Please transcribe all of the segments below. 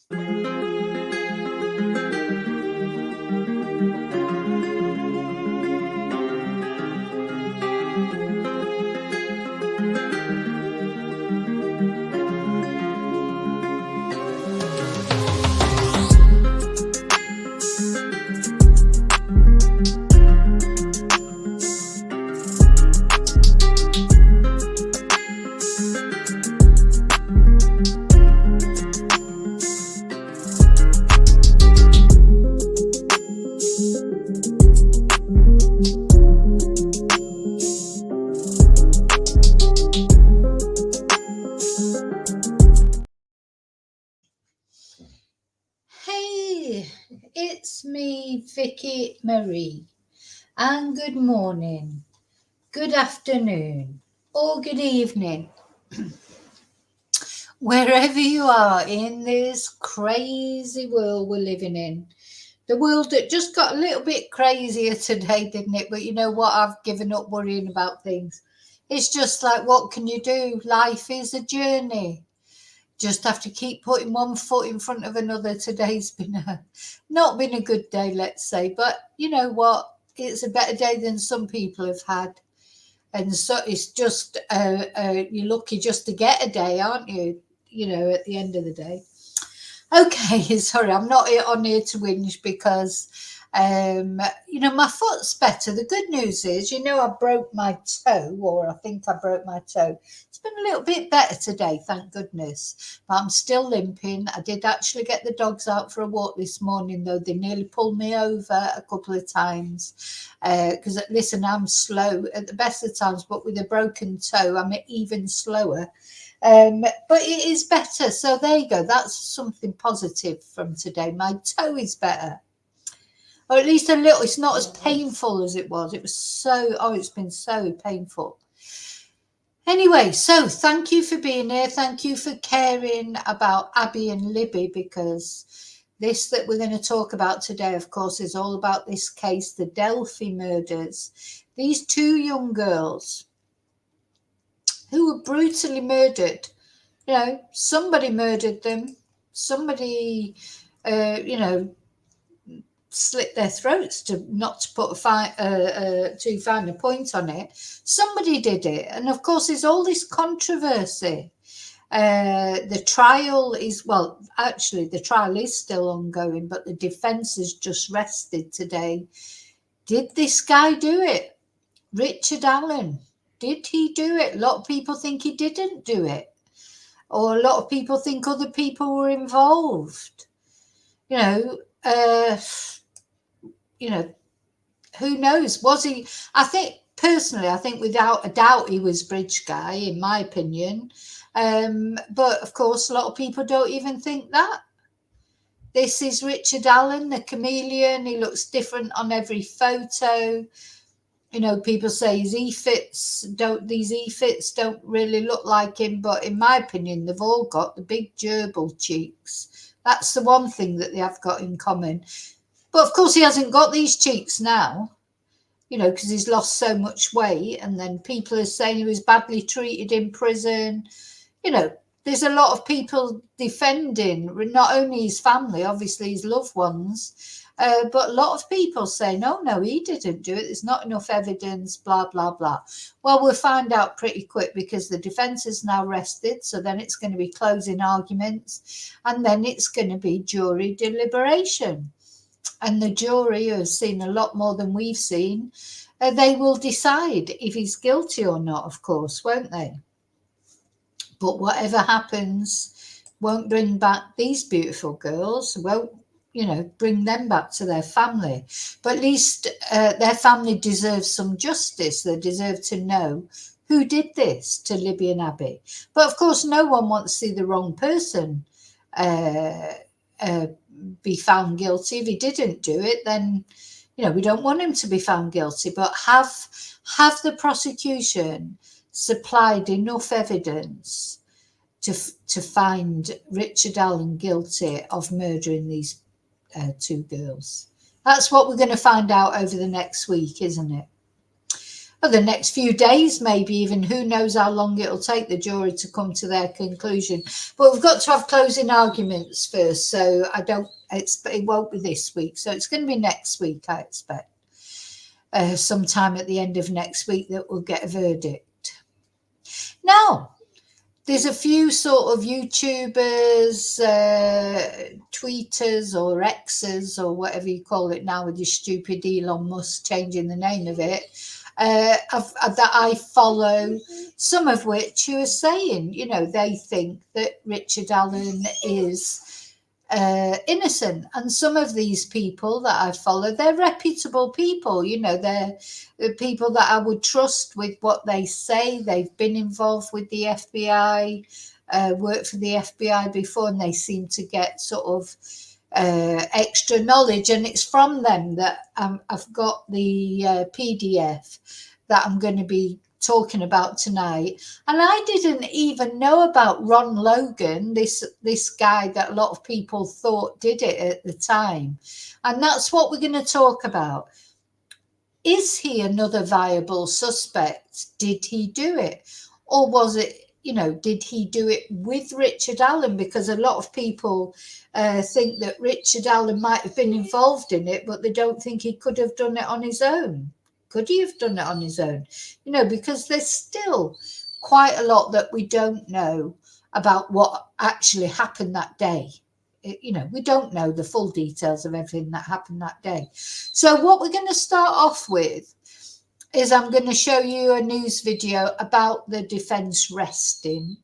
Hey, it's me, Vicky Marie, and good morning, good afternoon, or good evening, wherever you are in this crazy world we're living in. The world that just got a little bit crazier today, didn't it? But you know what? I've given up worrying about things. It's just like, what can you do? Life is a journey. Just have to keep putting one foot in front of another. Today's not been a good day, let's say, but you know what? It's a better day than some people have had, and so it's just you're lucky just to get a day, aren't you? You know, at the end of the day. Okay, sorry, I'm not on here to whinge because, you know, my foot's better. The good news is, you know, I broke my toe, or I think I broke my toe. It's been a little bit better today, thank goodness. But I'm still limping. I did actually get the dogs out for a walk this morning, though. They nearly pulled me over a couple of times. Because, listen, I'm slow at the best of times, but with a broken toe, I'm even slower. But it is better. So there you go. That's something positive from today. My toe is better. Or at least a little. It's not as painful as it was. It was it's been so painful. Anyway, so thank you for being here. Thank you for caring about Abby and Libby, because this that we're going to talk about today, of course, is all about this case, the Delphi murders. These two young girls who were brutally murdered. You know, somebody murdered them. Somebody, slit their throats to put too fine a point on it. Somebody did it, and of course, there's all this controversy. The trial is the trial is still ongoing, but the defense has just rested today. Did this guy do it? Richard Allen. Did he do it? A lot of people think he didn't do it. Or a lot of people think other people were involved. Who knows? Was he? I think without a doubt he was bridge guy, in my opinion. But of course, a lot of people don't even think that. This is Richard Allen, the chameleon. He looks different on every photo. You know, people say these e-fits don't really look like him, but in my opinion, they've all got the big gerbil cheeks. That's the one thing that they have got in common. But of course, he hasn't got these cheeks now, you know, because he's lost so much weight. And then people are saying he was badly treated in prison. You know, there's a lot of people defending not only his family, obviously his loved ones, but a lot of people say, no, he didn't do it. There's not enough evidence, blah, blah, blah. Well, we'll find out pretty quick, because the defense is now rested. So then it's going to be closing arguments, and then it's going to be jury deliberation. And the jury, who has seen a lot more than we've seen, they will decide if he's guilty or not, of course, won't they? But whatever happens won't bring back these beautiful girls, won't, bring them back to their family. But at least their family deserves some justice. They deserve to know who did this to Libby and Abby. But of course, no one wants to see the wrong person be found guilty. If he didn't do it, then, we don't want him to be found guilty. But have the prosecution supplied enough evidence to find Richard Allen guilty of murdering these two girls? That's what we're going to find out over the next week, isn't it? or the next few days, maybe even. Who knows how long it'll take the jury to come to their conclusion. But we've got to have closing arguments first, so I don't expect it won't be this week. So it's going to be next week, I expect. Sometime at the end of next week that we'll get a verdict. Now, there's a few sort of YouTubers, tweeters or Xers or whatever you call it now with your stupid Elon Musk changing the name of it, that I follow, some of which who are saying, you know, they think that Richard Allen is innocent. And some of these people that I follow, they're reputable people, you know, they're people that I would trust with what they say. They've been involved with the FBI, worked for the FBI before, and they seem to get sort of extra knowledge. And it's from them that I've got the PDF that I'm going to be talking about tonight. And I didn't even know about Ron Logan, this guy that a lot of people thought did it at the time. And that's what we're going to talk about. Is he another viable suspect? Did he do it? Or was it, you know, did he do it with Richard Allen? Because a lot of people think that Richard Allen might have been involved in it, but they don't think he could have done it on his own. Could he have done it on his own? You know, because there's still quite a lot that we don't know about what actually happened that day. You know, we don't know the full details of everything that happened that day. So what we're going to start off with is I'm going to show you a news video about the defense resting,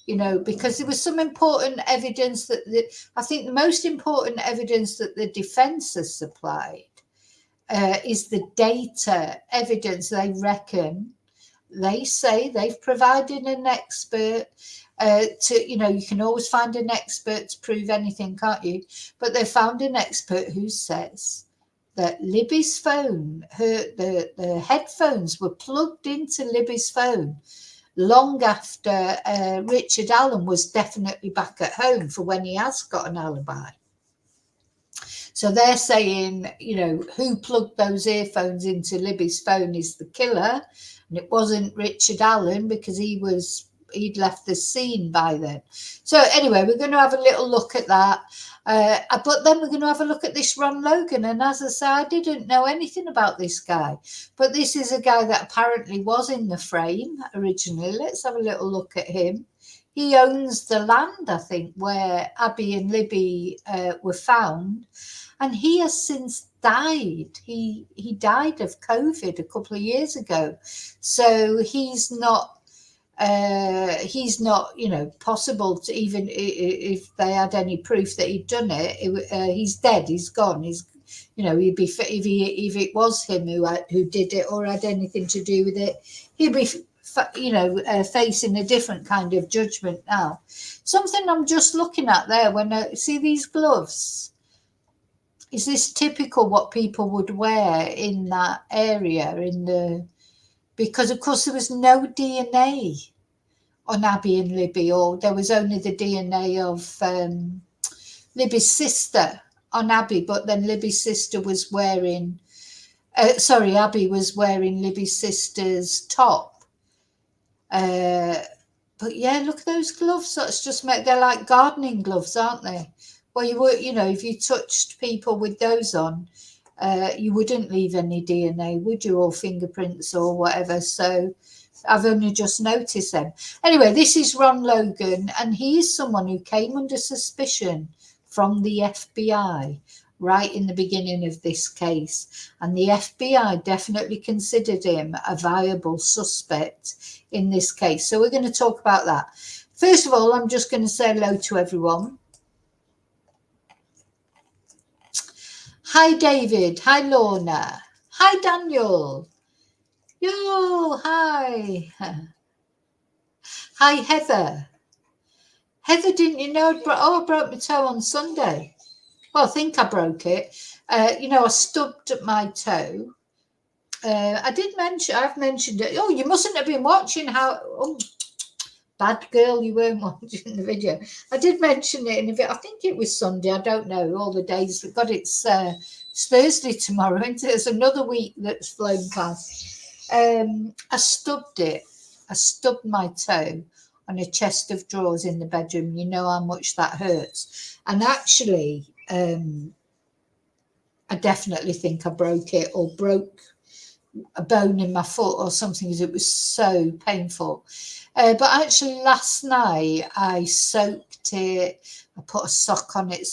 you know, because there was some important evidence that I think the most important evidence that the defense has supplied is the data evidence. They reckon, they say they've provided an expert to, you know, you can always find an expert to prove anything, can't you? But they found an expert who says that Libby's phone, the headphones were plugged into Libby's phone long after Richard Allen was definitely back at home for when he has got an alibi. So they're saying, you know, who plugged those earphones into Libby's phone is the killer. And it wasn't Richard Allen because he'd left the scene by then. So anyway, we're going to have a little look at that. But then we're going to have a look at this Ron Logan. And as I say, I didn't know anything about this guy. But this is a guy that apparently was in the frame originally. Let's have a little look at him. He owns the land, I think, where Abby and Libby were found. And he has since died. He died of COVID a couple of years ago. So he's not, you know, possible to, even if they had any proof that he'd done it, he's dead, he's gone. He's, you know, he'd be, if it was him who did it or had anything to do with it, he'd be, you know, facing a different kind of judgment now. Something I'm just looking at there when I see these gloves. Is this typical what people would wear in that area? Because of course there was no DNA on Abby and Libby, or there was only the DNA of Libby's sister on Abby, but then Libby's sister was wearing, Abby was wearing Libby's sister's top. But yeah, look at those gloves. That's just they're like gardening gloves, aren't they? Well, you would, you know, if you touched people with those on, you wouldn't leave any DNA, would you, or fingerprints or whatever? So I've only just noticed them. Anyway, this is Ron Logan, and he is someone who came under suspicion from the FBI right in the beginning of this case. And the FBI definitely considered him a viable suspect in this case. So we're going to talk about that. First of all, I'm just going to say hello to everyone. Hi, David. Hi, Lorna. Hi, Daniel. Yo, hi. Hi, Heather. Heather, didn't you know I broke my toe on Sunday? Well, I think I broke it. You know, I stubbed my toe. I've mentioned it. Oh, you mustn't have been watching bad girl, you weren't watching the video. I did mention it in a bit. I think it was Sunday. I don't know all the days. But God, it's Thursday tomorrow, isn't it? It's another week that's flown past. I stubbed it. I stubbed my toe on a chest of drawers in the bedroom. You know how much that hurts. And actually, I definitely think I broke it or broke a bone in my foot or something because it was so painful. But actually last night I soaked it, I put a sock on it,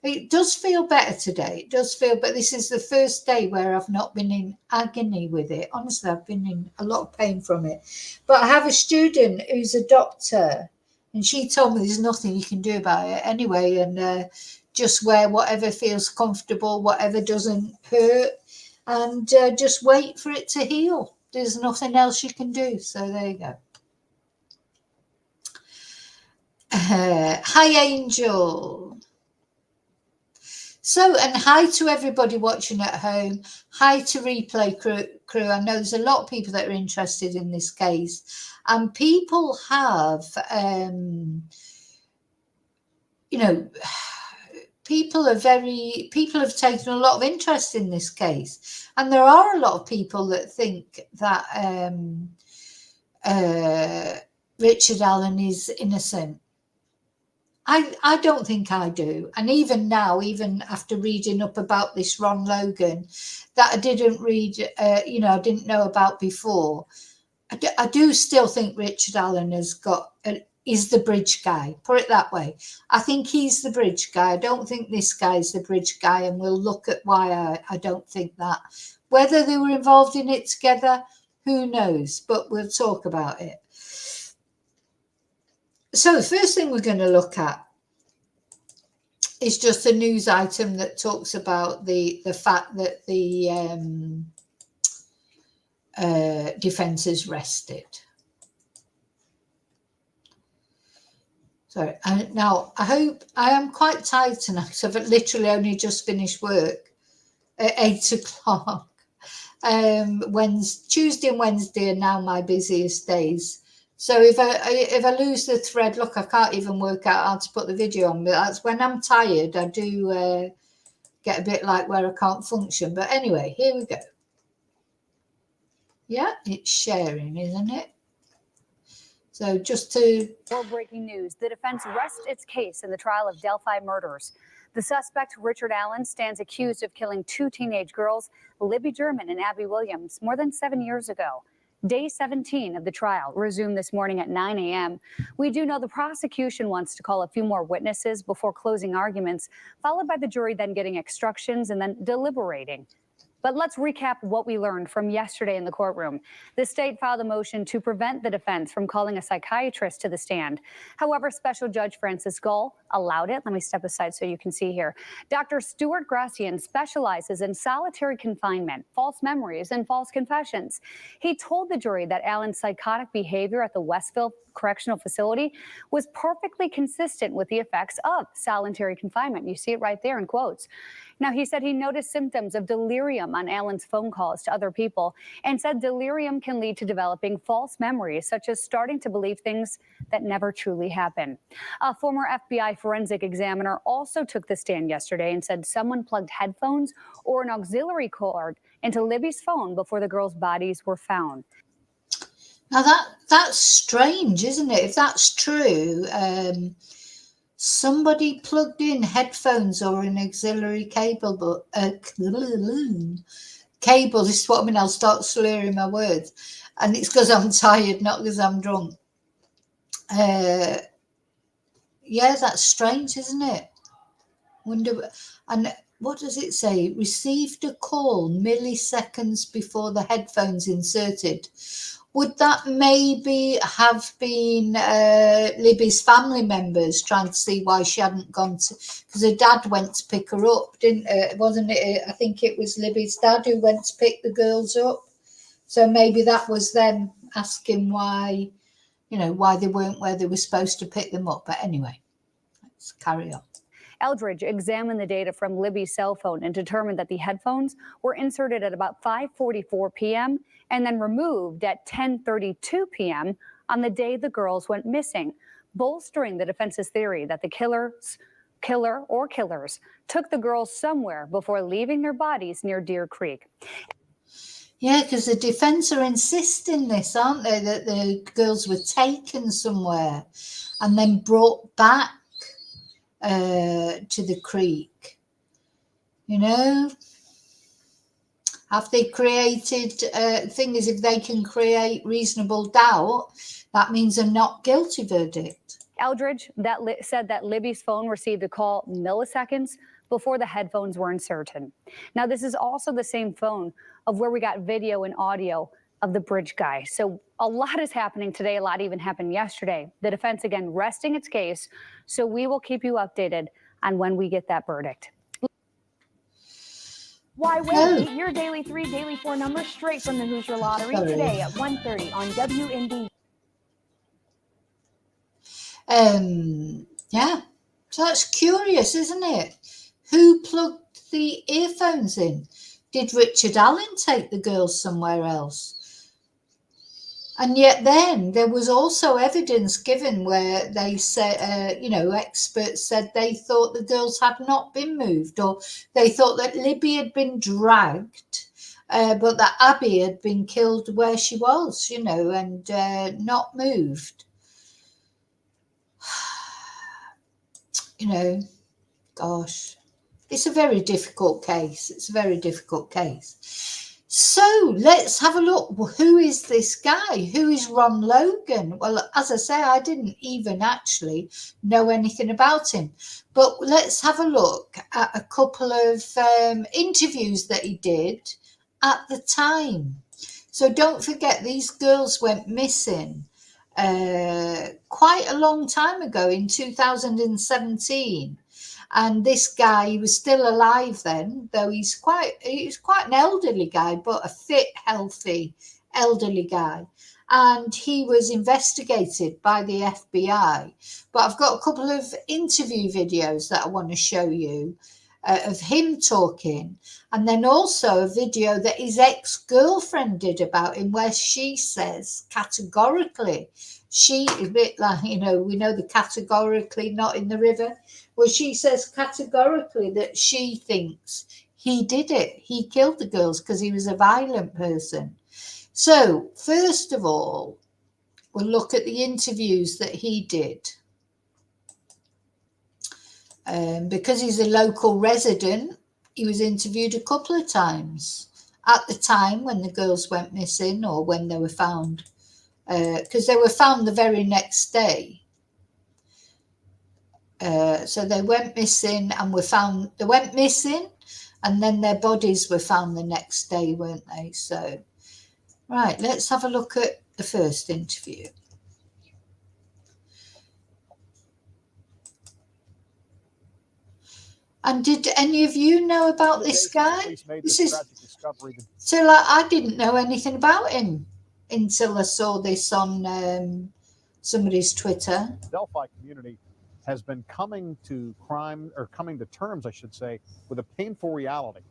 it does feel better today. It does feel, but this is the first day where I've not been in agony with it. Honestly, I've been in a lot of pain from it. But I have a student who's a doctor and she told me there's nothing you can do about it anyway, and just wear whatever feels comfortable, whatever doesn't hurt, and just wait for it to heal. There's nothing else you can do. So there you go. Hi, Angel. So, and hi to everybody watching at home. Hi to Replay crew. I know there's a lot of people that are interested in this case, and people have, people have taken a lot of interest in this case, and there are a lot of people that think that Richard Allen is innocent. I don't think I do. And even now, even after reading up about this Ron Logan that I didn't read, I didn't know about before, I do still think Richard Allen is the bridge guy. Put it that way. I think he's the bridge guy. I don't think this guy's the bridge guy, and we'll look at why I don't think that. Whether they were involved in it together, who knows? But we'll talk about it. So the first thing we're going to look at is just a news item that talks about the fact that the defense is rested. So now I am quite tired tonight. So I've literally only just finished work at 8 o'clock. Tuesday and Wednesday are now my busiest days. So if I lose the thread, look, I can't even work out how to put the video on. But that's when I'm tired. I do get a bit like where I can't function. But anyway, here we go. Yeah, it's sharing, isn't it? So just to... More breaking news. The defense rests its case in the trial of Delphi murders. The suspect, Richard Allen, stands accused of killing 2 teenage girls, Libby German and Abby Williams, more than 7 years ago. Day 17 of the trial resumed this morning at 9 a.m. We do know the prosecution wants to call a few more witnesses before closing arguments, followed by the jury then getting instructions and then deliberating. But let's recap what we learned from yesterday in the courtroom. The state filed a motion to prevent the defense from calling a psychiatrist to the stand. However, Special Judge Francis Gull allowed it. Let me step aside so you can see here. Dr. Stuart Gracian specializes in solitary confinement, false memories, and false confessions. He told the jury that Allen's psychotic behavior at the Westville Correctional Facility was perfectly consistent with the effects of solitary confinement. You see it right there in quotes. Now, he said he noticed symptoms of delirium on Allen's phone calls to other people and said delirium can lead to developing false memories, such as starting to believe things that never truly happened. A former FBI forensic examiner also took the stand yesterday and said someone plugged headphones or an auxiliary cord into Libby's phone before the girls' bodies were found. Now that's strange, isn't it? If that's true, somebody plugged in headphones or an auxiliary cable, but cable. This is what I mean. I'll start slurring my words, and it's because I'm tired, not because I'm drunk. Yeah, that's strange, isn't it? Wonder. And what does it say? Received a call milliseconds before the headphones inserted. Would that maybe have been Libby's family members trying to see why she hadn't gone to... Because her dad went to pick her up, wasn't it? I think it was Libby's dad who went to pick the girls up. So maybe that was them asking why, why they weren't where they were supposed to pick them up. But anyway, let's carry on. Eldridge examined the data from Libby's cell phone and determined that the headphones were inserted at about 5:44 p.m. and then removed at 10:32 p.m. on the day the girls went missing, bolstering the defense's theory that the killers took the girls somewhere before leaving their bodies near Deer Creek. Yeah, because the defence are insisting this, aren't they? That the girls were taken somewhere and then brought back to the creek. You know, have they created thing is if they can create reasonable doubt, that means a not guilty verdict. Eldridge said that Libby's phone received a call milliseconds before the headphones were inserted. Now, this is also the same phone of where we got video and audio of the bridge guy. So a lot is happening today. A lot even happened yesterday. The defense, again, resting its case. So we will keep you updated on when we get that verdict. Why wait? Get your Daily 3, Daily 4 numbers straight from the Hoosier Lottery today at 1:30 on WND. Yeah, so that's curious, isn't it? Who plugged the earphones in? Did Richard Allen take the girls somewhere else? And yet then there was also evidence given where they said, experts said they thought the girls had not been moved, or they thought that Libby had been dragged, but that Abby had been killed where she was, and not moved. Gosh, it's a very difficult case. It's a very difficult case. So let's have a look. Who is this guy? Who is Ron Logan? Well, as I say, I didn't even actually know anything about him. But let's have a look at a couple of interviews that he did at the time. So don't forget, these girls went missing quite a long time ago in 2017. And this guy, he was still alive then, though he was quite an elderly guy, but a fit, healthy, elderly guy. And he was investigated by the FBI. But I've got a couple of interview videos that I want to show you of him talking. And then also a video that his ex-girlfriend did about him, where she says categorically, she is a bit like, we know the categorically not in the river. Well, she says categorically that she thinks he did it. He killed the girls because he was a violent person. So, first of all, we'll look at the interviews that he did. Because he's a local resident, he was interviewed a couple of times at the time when the girls went missing, or when they were found, because they were found the very next day. So they went missing and were found. They went missing, and then their bodies were found the next day, weren't they? So, right, let's have a look at the first interview. And did any of you know about this guy? So, I didn't know anything about him until I saw this on somebody's Twitter. Delphi community has been coming to terms, I should say, with a painful reality.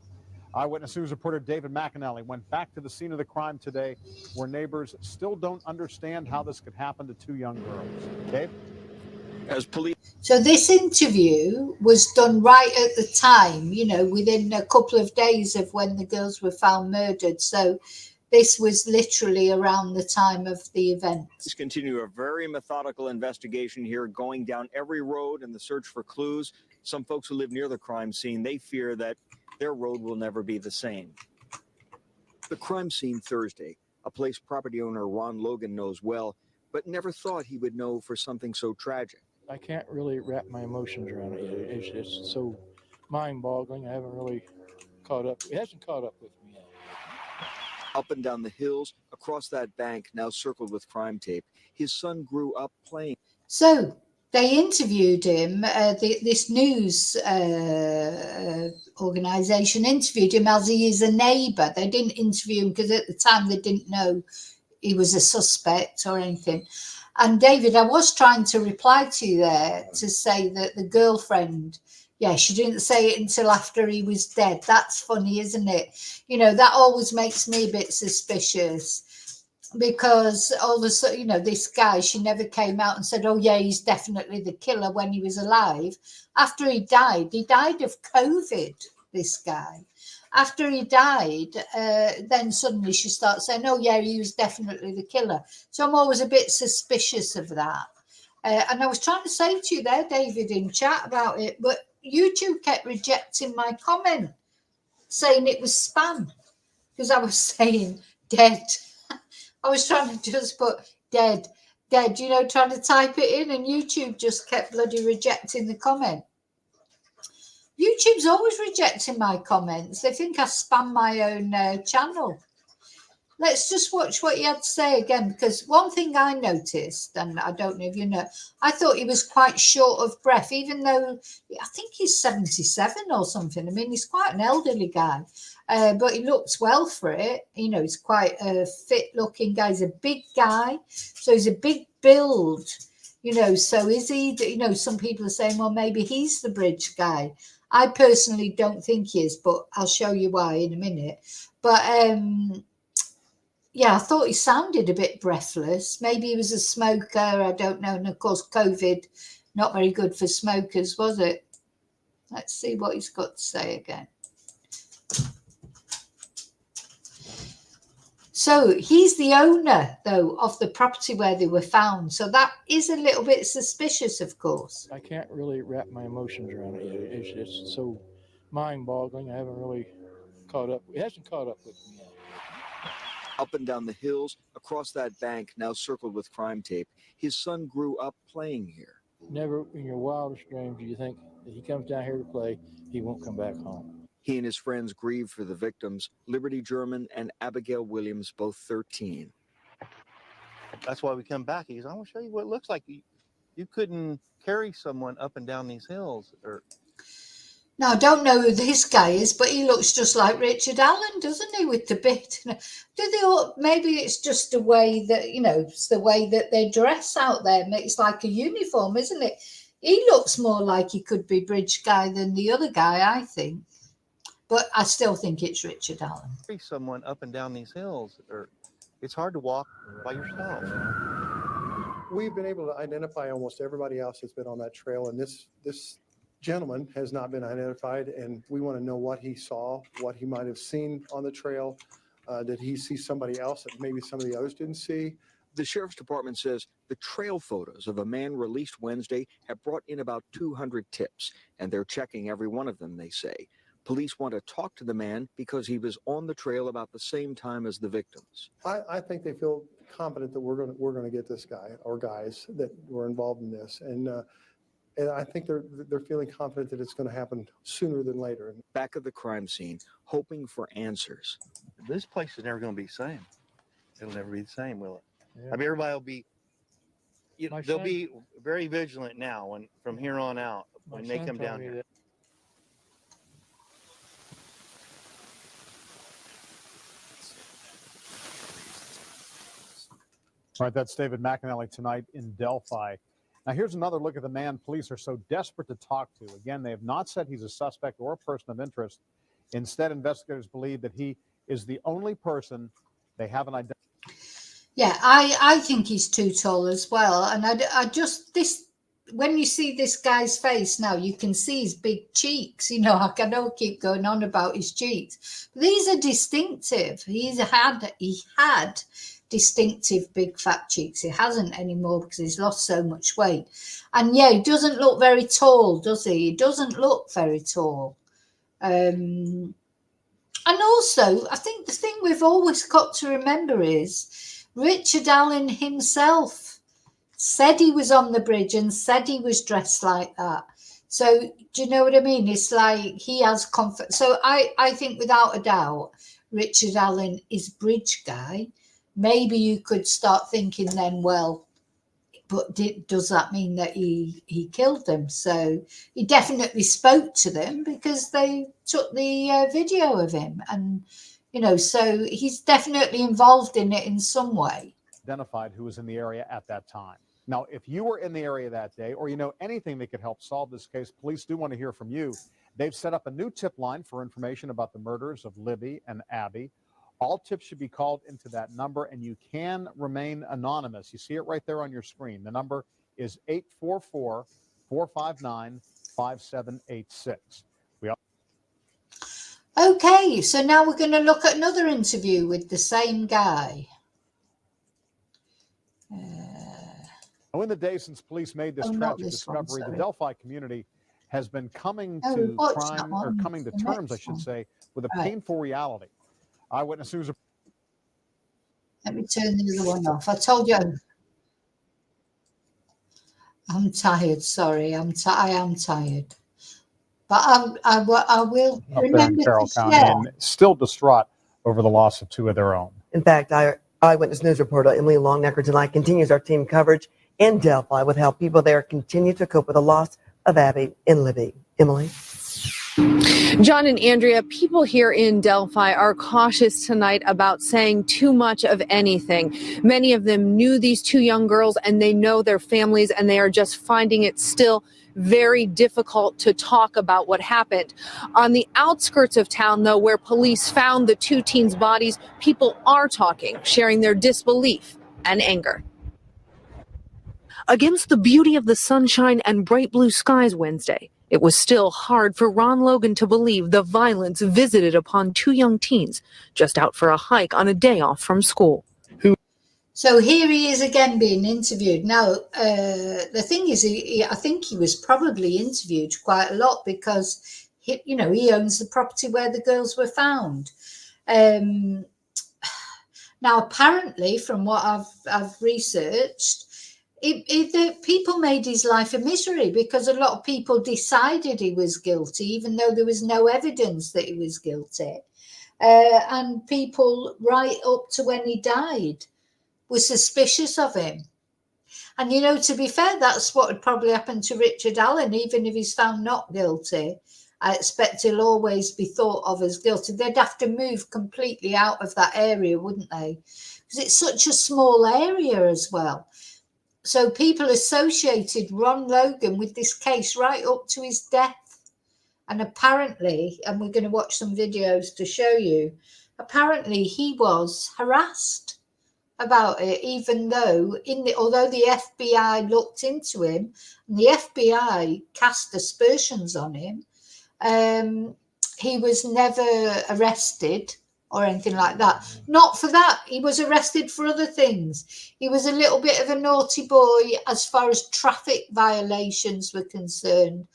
Eyewitness News reporter David McAnally went back to the scene of the crime today, where neighbors still don't understand how this could happen to two young girls. Dave? So this interview was done right at the time, within a couple of days of when the girls were found murdered. So this was literally around the time of the event. Let's continue a very methodical investigation here, going down every road in the search for clues. Some folks who live near the crime scene, they fear that their road will never be the same. The crime scene Thursday, a place property owner Ron Logan knows well, but never thought he would know for something so tragic. I can't really wrap my emotions around it yet. It's just so mind-boggling. I haven't really caught up. It hasn't caught up with me yet. Up and down the hills, across that bank, now circled with crime tape, his son grew up playing. So they interviewed him. This news organization interviewed him as he is a neighbor. They didn't interview him because at the time they didn't know he was a suspect or anything. And David, I was trying to reply to you there to say that the girlfriend, she didn't say it until after he was dead. That's funny, isn't it? That always makes me a bit suspicious, because all of a sudden, this guy, she never came out and said, oh yeah, he's definitely the killer when he was alive. After he died of COVID, this guy. after he died, then suddenly she starts saying, oh, yeah, he was definitely the killer. So I'm always a bit suspicious of that. And I was trying to say to you there, David, in chat about it, but YouTube kept rejecting my comment, saying it was spam, because I was saying dead. I was trying to just put dead, trying to type it in, and YouTube just kept bloody rejecting the comment. YouTube's always rejecting my comments. They think I spam my own channel. Let's just watch what he had to say again, because one thing I noticed, and I don't know if you know, I thought he was quite short of breath, even though I think he's 77 or something. I mean, he's quite an elderly guy, but he looks well for it. You know, he's quite a fit-looking guy. He's a big guy, so he's a big build. You know, so is he? You know, some people are saying, well, maybe he's the bridge guy. I personally don't think he is, but I'll show you why in a minute. But yeah, I thought he sounded a bit breathless. Maybe he was a smoker. I don't know. And of course, COVID, not very good for smokers, was it? Let's see what he's got to say again. So he's the owner, though, of the property where they were found. So that is a little bit suspicious, of course. I can't really wrap my emotions around it yet. It's so mind-boggling. I haven't really caught up. It hasn't caught up with me yet. Up and down the hills, across that bank now circled with crime tape, his son grew up playing here. Never in your wildest dreams do you think that he comes down here to play, he won't come back home. He and his friends grieved for the victims, Liberty German and Abigail Williams, both 13. That's why we come back. He goes, I want to show you what it looks like. You couldn't carry someone up and down these hills. Now, I don't know who this guy is, but he looks just like Richard Allen, doesn't he, with the bit? Do they all, maybe it's just the way that, you know, it's the way that they dress out there. It's like a uniform, isn't it? He looks more like he could be bridge guy than the other guy, I think. But I still think it's Richard Allen. Carry someone up and down these hills. It's hard to walk by yourself. We've been able to identify almost everybody else that's been on that trail, and this gentleman has not been identified, and we want to know what he saw, what he might have seen on the trail. Did he see somebody else that maybe some of the others didn't see? The sheriff's department says the trail photos of a man released Wednesday have brought in about 200 tips, and they're checking every one of them, they say. Police want to talk to the man because he was on the trail about the same time as the victims. I think they feel confident that we're going to get this guy or guys that were involved in this, and I think they're feeling confident that it's going to happen sooner than later. Back at the crime scene, hoping for answers. This place is never going to be the same. It'll never be the same, will it? Yeah. I mean, everybody will be, they'll be very vigilant now from here on out when they come down here. All right, that's David McAnally tonight in Delphi. Now, here's another look at the man police are so desperate to talk to. Again, they have not said he's a suspect or a person of interest. Instead, investigators believe that he is the only person they haven't identified. Yeah, I think he's too tall as well. And I just, when you see this guy's face now, you can see his big cheeks. You know, I can all keep going on about his cheeks. But these are distinctive. He had distinctive big fat cheeks. He hasn't anymore because he's lost so much weight. And yeah, he doesn't look very tall, does he? He doesn't look very tall. And also, I think the thing we've always got to remember is Richard Allen himself said he was on the bridge and said he was dressed like that. So do you know what I mean? It's like he has comfort. So I think without a doubt, Richard Allen is bridge guy. Maybe you could start thinking then, well, but does that mean that he killed them? So he definitely spoke to them because they took the video of him. And, you know, so he's definitely involved in it in some way. Identified who was in the area at that time. Now, if you were in the area that day or you know anything that could help solve this case, police do want to hear from you. They've set up a new tip line for information about the murders of Libby and Abby. All tips should be called into that number, and you can remain anonymous. You see it right there on your screen. The number is 844-459-5786. Okay, so now we're going to look at another interview with the same guy. In the days since police made this tragic discovery, the Delphi community has been coming to crime, or coming to terms, I should say, with a painful reality. Eyewitness News. Let me turn the other one off. I told you. I'm tired. Sorry, I am tired. But I will remember Carroll to County, share. and still distraught over the loss of 2 of their own. In fact, Eyewitness News reporter Emily Longnecker tonight continues our team coverage in Delphi with how people there continue to cope with the loss of Abby and Libby. Emily? John and Andrea, people here in Delphi are cautious tonight about saying too much of anything. Many of them knew these 2 young girls and they know their families, and they are just finding it still very difficult to talk about what happened. On the outskirts of town, though, where police found the 2 teens' bodies, people are talking, sharing their disbelief and anger. Against the beauty of the sunshine and bright blue skies Wednesday, it was still hard for Ron Logan to believe the violence visited upon 2 young teens just out for a hike on a day off from school. So here he is again being interviewed. Now, the thing is, I think he was probably interviewed quite a lot because, he owns the property where the girls were found. Now, apparently, from what I've researched, people made his life a misery because a lot of people decided he was guilty, even though there was no evidence that he was guilty. And people right up to when he died were suspicious of him. And, to be fair, that's what would probably happen to Richard Allen. Even if he's found not guilty, I expect he'll always be thought of as guilty. They'd have to move completely out of that area, wouldn't they? Because it's such a small area as well. So people associated Ron Logan with this case right up to his death. And apparently, and we're going to watch some videos to show you, apparently he was harassed about it, even though although the FBI looked into him and the FBI cast aspersions on him, he was never arrested or anything like that. Not for that. He was arrested for other things. He was a little bit of a naughty boy as far as traffic violations were concerned.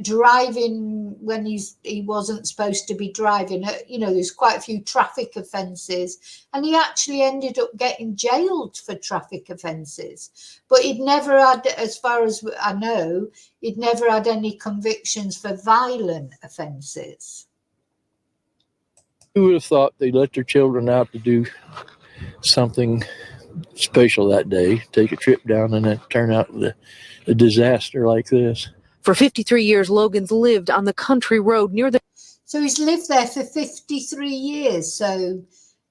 Driving when he wasn't supposed to be driving. There's quite a few traffic offences, and he actually ended up getting jailed for traffic offences. But he'd never had, as far as I know, he'd never had any convictions for violent offences. Who would have thought they let their children out to do something special that day, take a trip down, and it turn out a disaster like this? For 53 years, Logan's lived on the country road near the... So he's lived there for 53 years. So,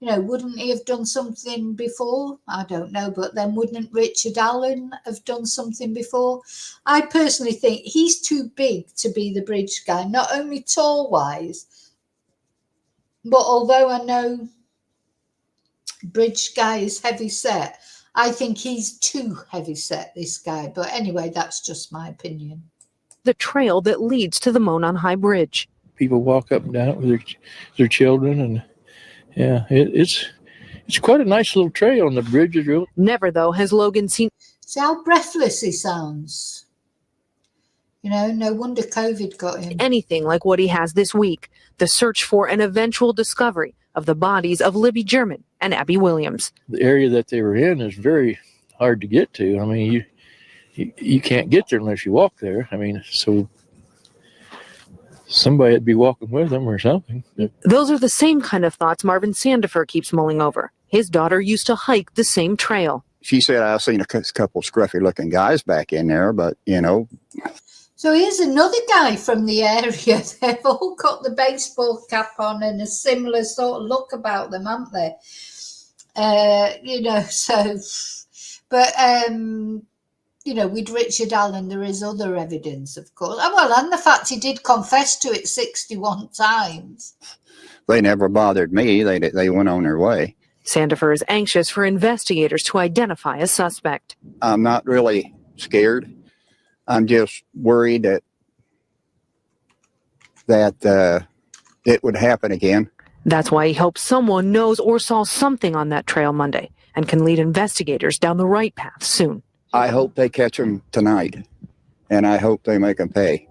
wouldn't he have done something before? I don't know. But then wouldn't Richard Allen have done something before? I personally think he's too big to be the bridge guy, not only tall-wise, but although I know bridge guy is heavy set, I think he's too heavy set, this guy. But anyway, that's just my opinion. The trail that leads to the Monon High Bridge. People walk up and down it with their children, and yeah, it's quite a nice little trail, and the bridge is real. Never, though, has Logan seen... See how breathless he sounds. No wonder COVID got him. Anything like what he has this week. The search for an eventual discovery of the bodies of Libby German and Abby Williams. The area that they were in is very hard to get to. I mean, you can't get there unless you walk there. I mean, so somebody would be walking with them or something. Those are the same kind of thoughts Marvin Sandifer keeps mulling over. His daughter used to hike the same trail. She said, I've seen a couple scruffy looking guys back in there, but So here's another guy from the area. They've all got the baseball cap on and a similar sort of look about them, haven't they? With Richard Allen, there is other evidence, of course. And the fact he did confess to it 61 times. They never bothered me. They went on their way. Sandifer is anxious for investigators to identify a suspect. I'm not really scared. I'm just worried that it would happen again. That's why he hopes someone knows or saw something on that trail Monday and can lead investigators down the right path soon. I hope they catch him tonight, and I hope they make him pay.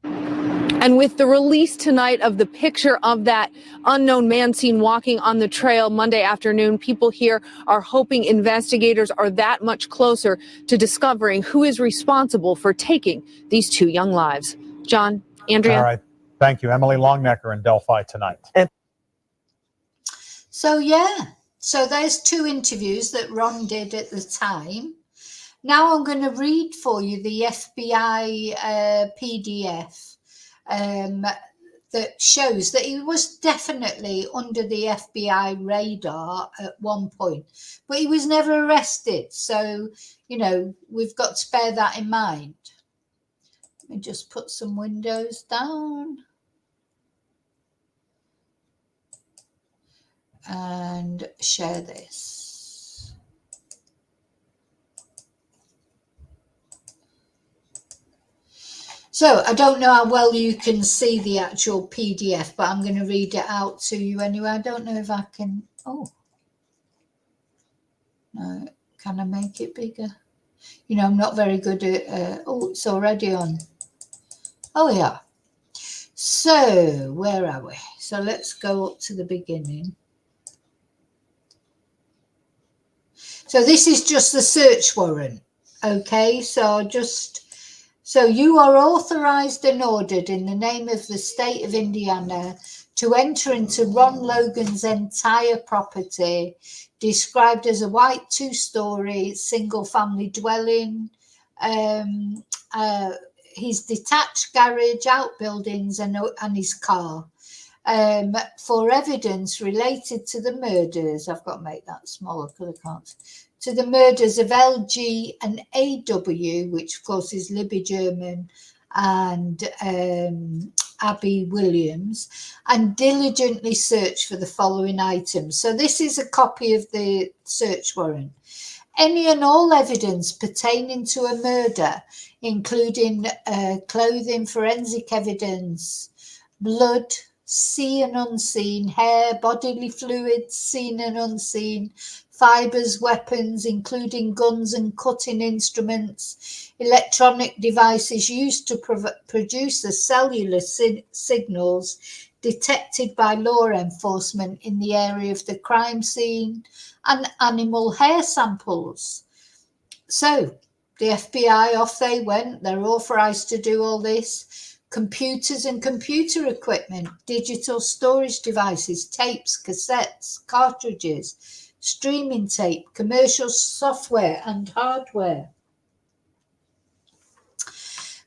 And with the release tonight of the picture of that unknown man seen walking on the trail Monday afternoon, people here are hoping investigators are that much closer to discovering who is responsible for taking these two young lives. John, Andrea. All right. Thank you. Emily Longnecker in Delphi tonight. So, so there's two interviews that Ron did at the time. Now I'm going to read for you the FBI PDF that shows that he was definitely under the FBI radar at one point, but he was never arrested. So, we've got to bear that in mind. Let me just put some windows down. And share this. So I don't know how well you can see the actual PDF, but I'm going to read it out to you anyway. I don't know if I can. Oh, no, can I make it bigger? I'm not very good at. Oh, it's already on. Oh, yeah. So where are we? So let's go up to the beginning. So this is just the search warrant. Okay, so you are authorized and ordered in the name of the state of Indiana to enter into Ron Logan's entire property, described as a white 2-story single family dwelling, his detached garage, outbuildings and his car. For evidence related to the murders, I've got to make that smaller because I can't, to the murders of LG and AW, which of course is Libby German and Abby Williams, and diligently search for the following items. So this is a copy of the search warrant. Any and all evidence pertaining to a murder, including clothing, forensic evidence, blood, seen and unseen, hair, bodily fluids, seen and unseen, fibers, weapons, including guns and cutting instruments, electronic devices used to produce the cellular signals detected by law enforcement in the area of the crime scene, and animal hair samples. So the FBI, off they went. They're authorized to do all this. Computers and computer equipment, digital storage devices, tapes, cassettes, cartridges, streaming tape, commercial software and hardware,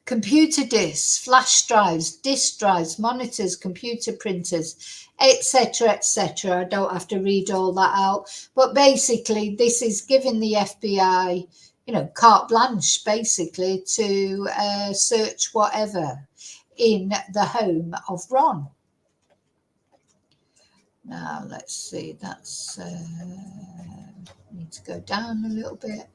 computer disks, flash drives, disk drives, monitors, computer printers, etc., etc. I don't have to read all that out, but basically this is giving the FBI, carte blanche, basically, to search whatever in the home of Ron. Now, let's see, that's, need to go down a little bit.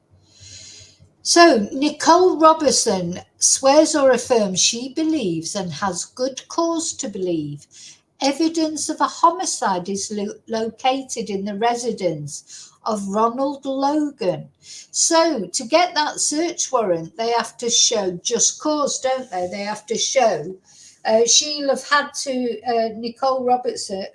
So, Nicole Robertson swears or affirms she believes and has good cause to believe evidence of a homicide is located in the residence of Ronald Logan. So, to get that search warrant, they have to show just cause, don't they? They have to show, she'll have had to, Nicole Robertson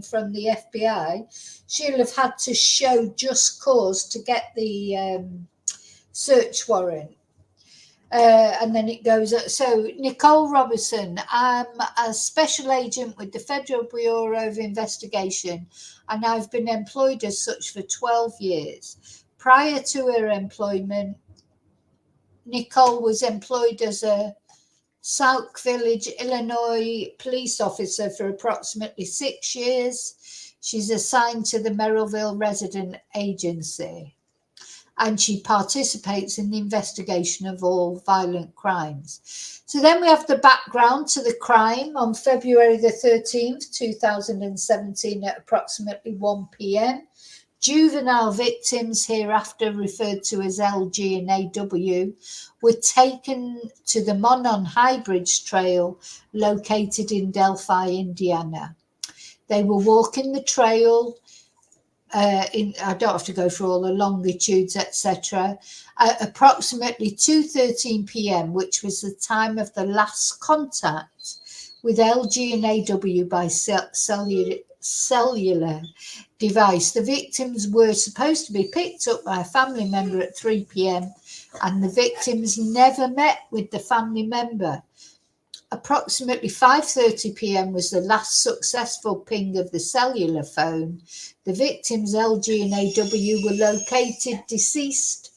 from the FBI, she'll have had to show just cause to get the search warrant. And then it goes, so Nicole Robertson, I'm a special agent with the Federal Bureau of Investigation, and I've been employed as such for 12 years. Prior to her employment, Nicole was employed as a Sauk Village, Illinois police officer for approximately 6 years. She's assigned to the Merrillville Resident Agency, and she participates in the investigation of all violent crimes. So then we have the background to the crime. On February the 13th, 2017, at approximately 1 p.m., Juvenile victims, hereafter referred to as LG and AW, were taken to the Monon High Bridge Trail located in Delphi, Indiana. They were walking the trail. I don't have to go through all the longitudes, etc. At approximately 2:13 p.m., which was the time of the last contact with LG and AW by cellular device. The victims were supposed to be picked up by a family member at 3 p.m. and the victims never met with the family member. Approximately 5:30 p.m. was the last successful ping of the cellular phone. The victims, LG and AW, were located deceased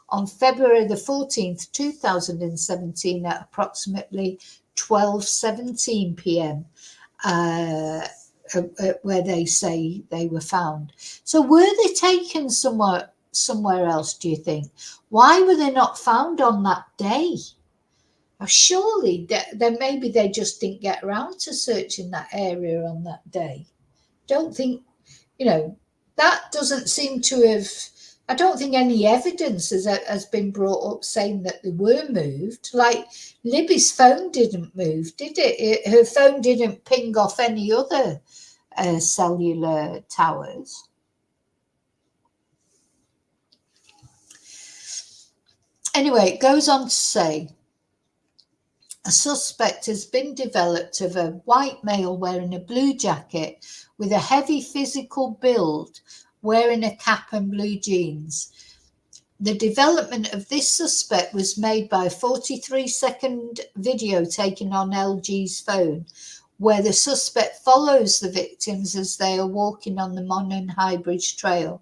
on February the 14th, 2017 at approximately 12:17 p.m. Where they say they were found. So were they taken somewhere else, do you think? Why were they not found on that day? Surely then maybe they just didn't get around to searching that area on that day. Don't think, that doesn't seem to have, I don't think any evidence has been brought up saying that they were moved. Like Libby's phone didn't move, did it? Her phone didn't ping off any other cellular towers. Anyway, it goes on to say, a suspect has been developed of a white male wearing a blue jacket with a heavy physical build, wearing a cap and blue jeans. The development of this suspect was made by a 43-second video taken on LG's phone, where the suspect follows the victims as they are walking on the Monon High Bridge Trail.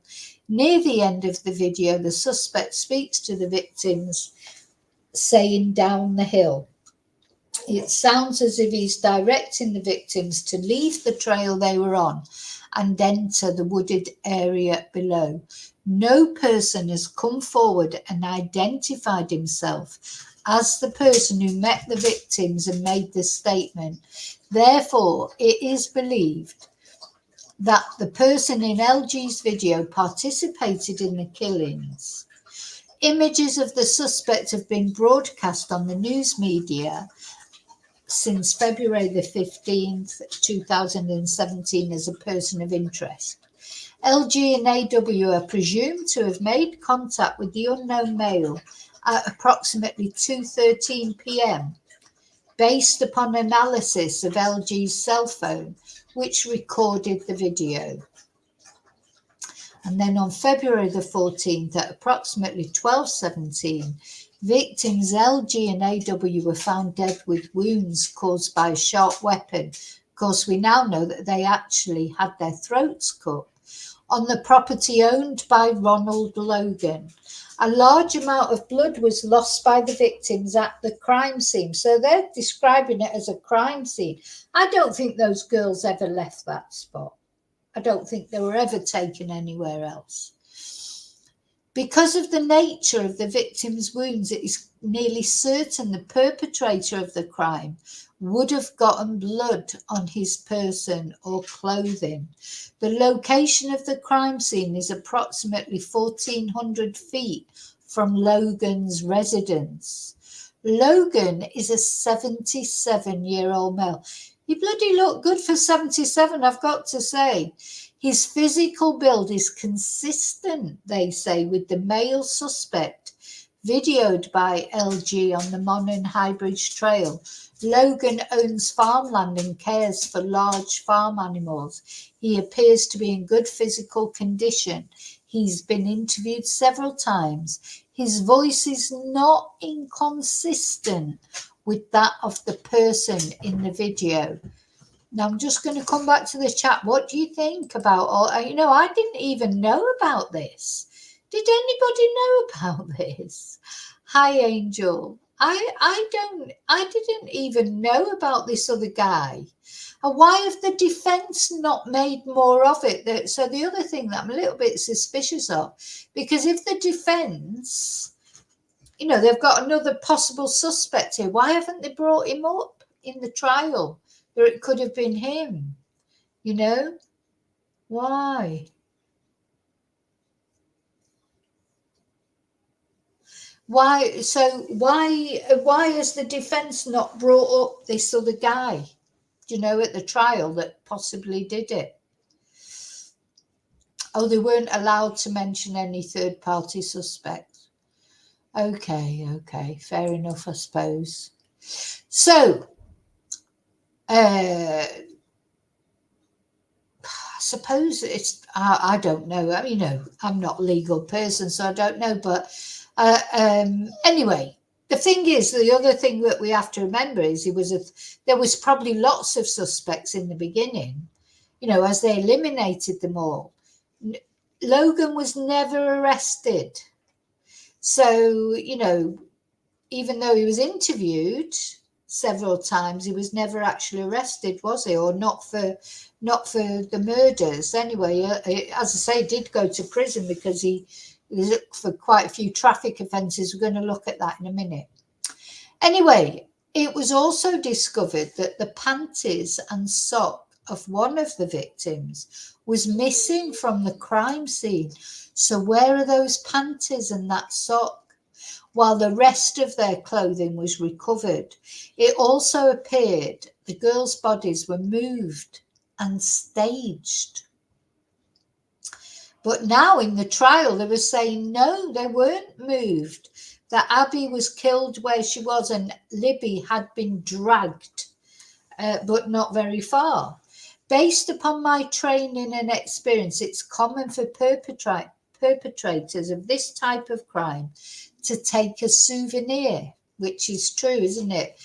Near the end of the video, the suspect speaks to the victims, saying "down the hill." It sounds as if he's directing the victims to leave the trail they were on and enter the wooded area below. No person has come forward and identified himself as the person who met the victims and made the statement. Therefore, it is believed that the person in LG's video participated in the killings. Images of the suspect have been broadcast on the news media since February the 15th, 2017 as a person of interest. LG and AW are presumed to have made contact with the unknown male at approximately 2:13 p.m. based upon analysis of LG's cell phone, which recorded the video. And then on February the 14th at approximately 12:17, victims LG and AW were found dead with wounds caused by a sharp weapon. Of course, we now know that they actually had their throats cut on the property owned by Ronald Logan. A large amount of blood was lost by the victims at the crime scene. So they're describing it as a crime scene. I don't think those girls ever left that spot. I don't think they were ever taken anywhere else. Because of the nature of the victim's wounds, it is nearly certain the perpetrator of the crime would have gotten blood on his person or clothing. The location of the crime scene is approximately 1,400 feet from Logan's residence. Logan is a 77-year-old male. He bloody looked good for 77, I've got to say. His physical build is consistent, they say, with the male suspect videoed by LG on the Monon High Bridge Trail. Logan owns farmland and cares for large farm animals. He appears to be in good physical condition. He's been interviewed several times. His voice is not inconsistent with that of the person in the video. Now, I'm just going to come back to the chat. What do you think about all? I didn't even know about this. Did anybody know about this? Hi, Angel. I didn't even know about this other guy. And why have the defense not made more of it? So the other thing that I'm a little bit suspicious of, because if the defense, they've got another possible suspect here, why haven't they brought him up in the trial? Or it could have been him, Why? Why? So why has the defence not brought up this other guy? Do you know, at the trial that possibly did it? Oh, they weren't allowed to mention any third-party suspects. Okay, fair enough, I suppose. So, I suppose it's, I don't know. I mean, I'm not a legal person, so I don't know. But anyway, the thing is, the other thing that we have to remember is there was probably lots of suspects in the beginning, as they eliminated them all. Logan was never arrested. So, even though he was interviewed several times, he was never actually arrested, was he? Or not for the murders. Anyway, as I say, did go to prison because he was for quite a few traffic offences. We're going to look at that in a minute. Anyway, it was also discovered that the panties and sock of one of the victims was missing from the crime scene. So where are those panties and that sock? While the rest of their clothing was recovered, it also appeared the girls' bodies were moved and staged. But now in the trial, they were saying, no, they weren't moved, that Abby was killed where she was and Libby had been dragged, but not very far. Based upon my training and experience, it's common for perpetrators of this type of crime to take a souvenir, which is true, isn't it?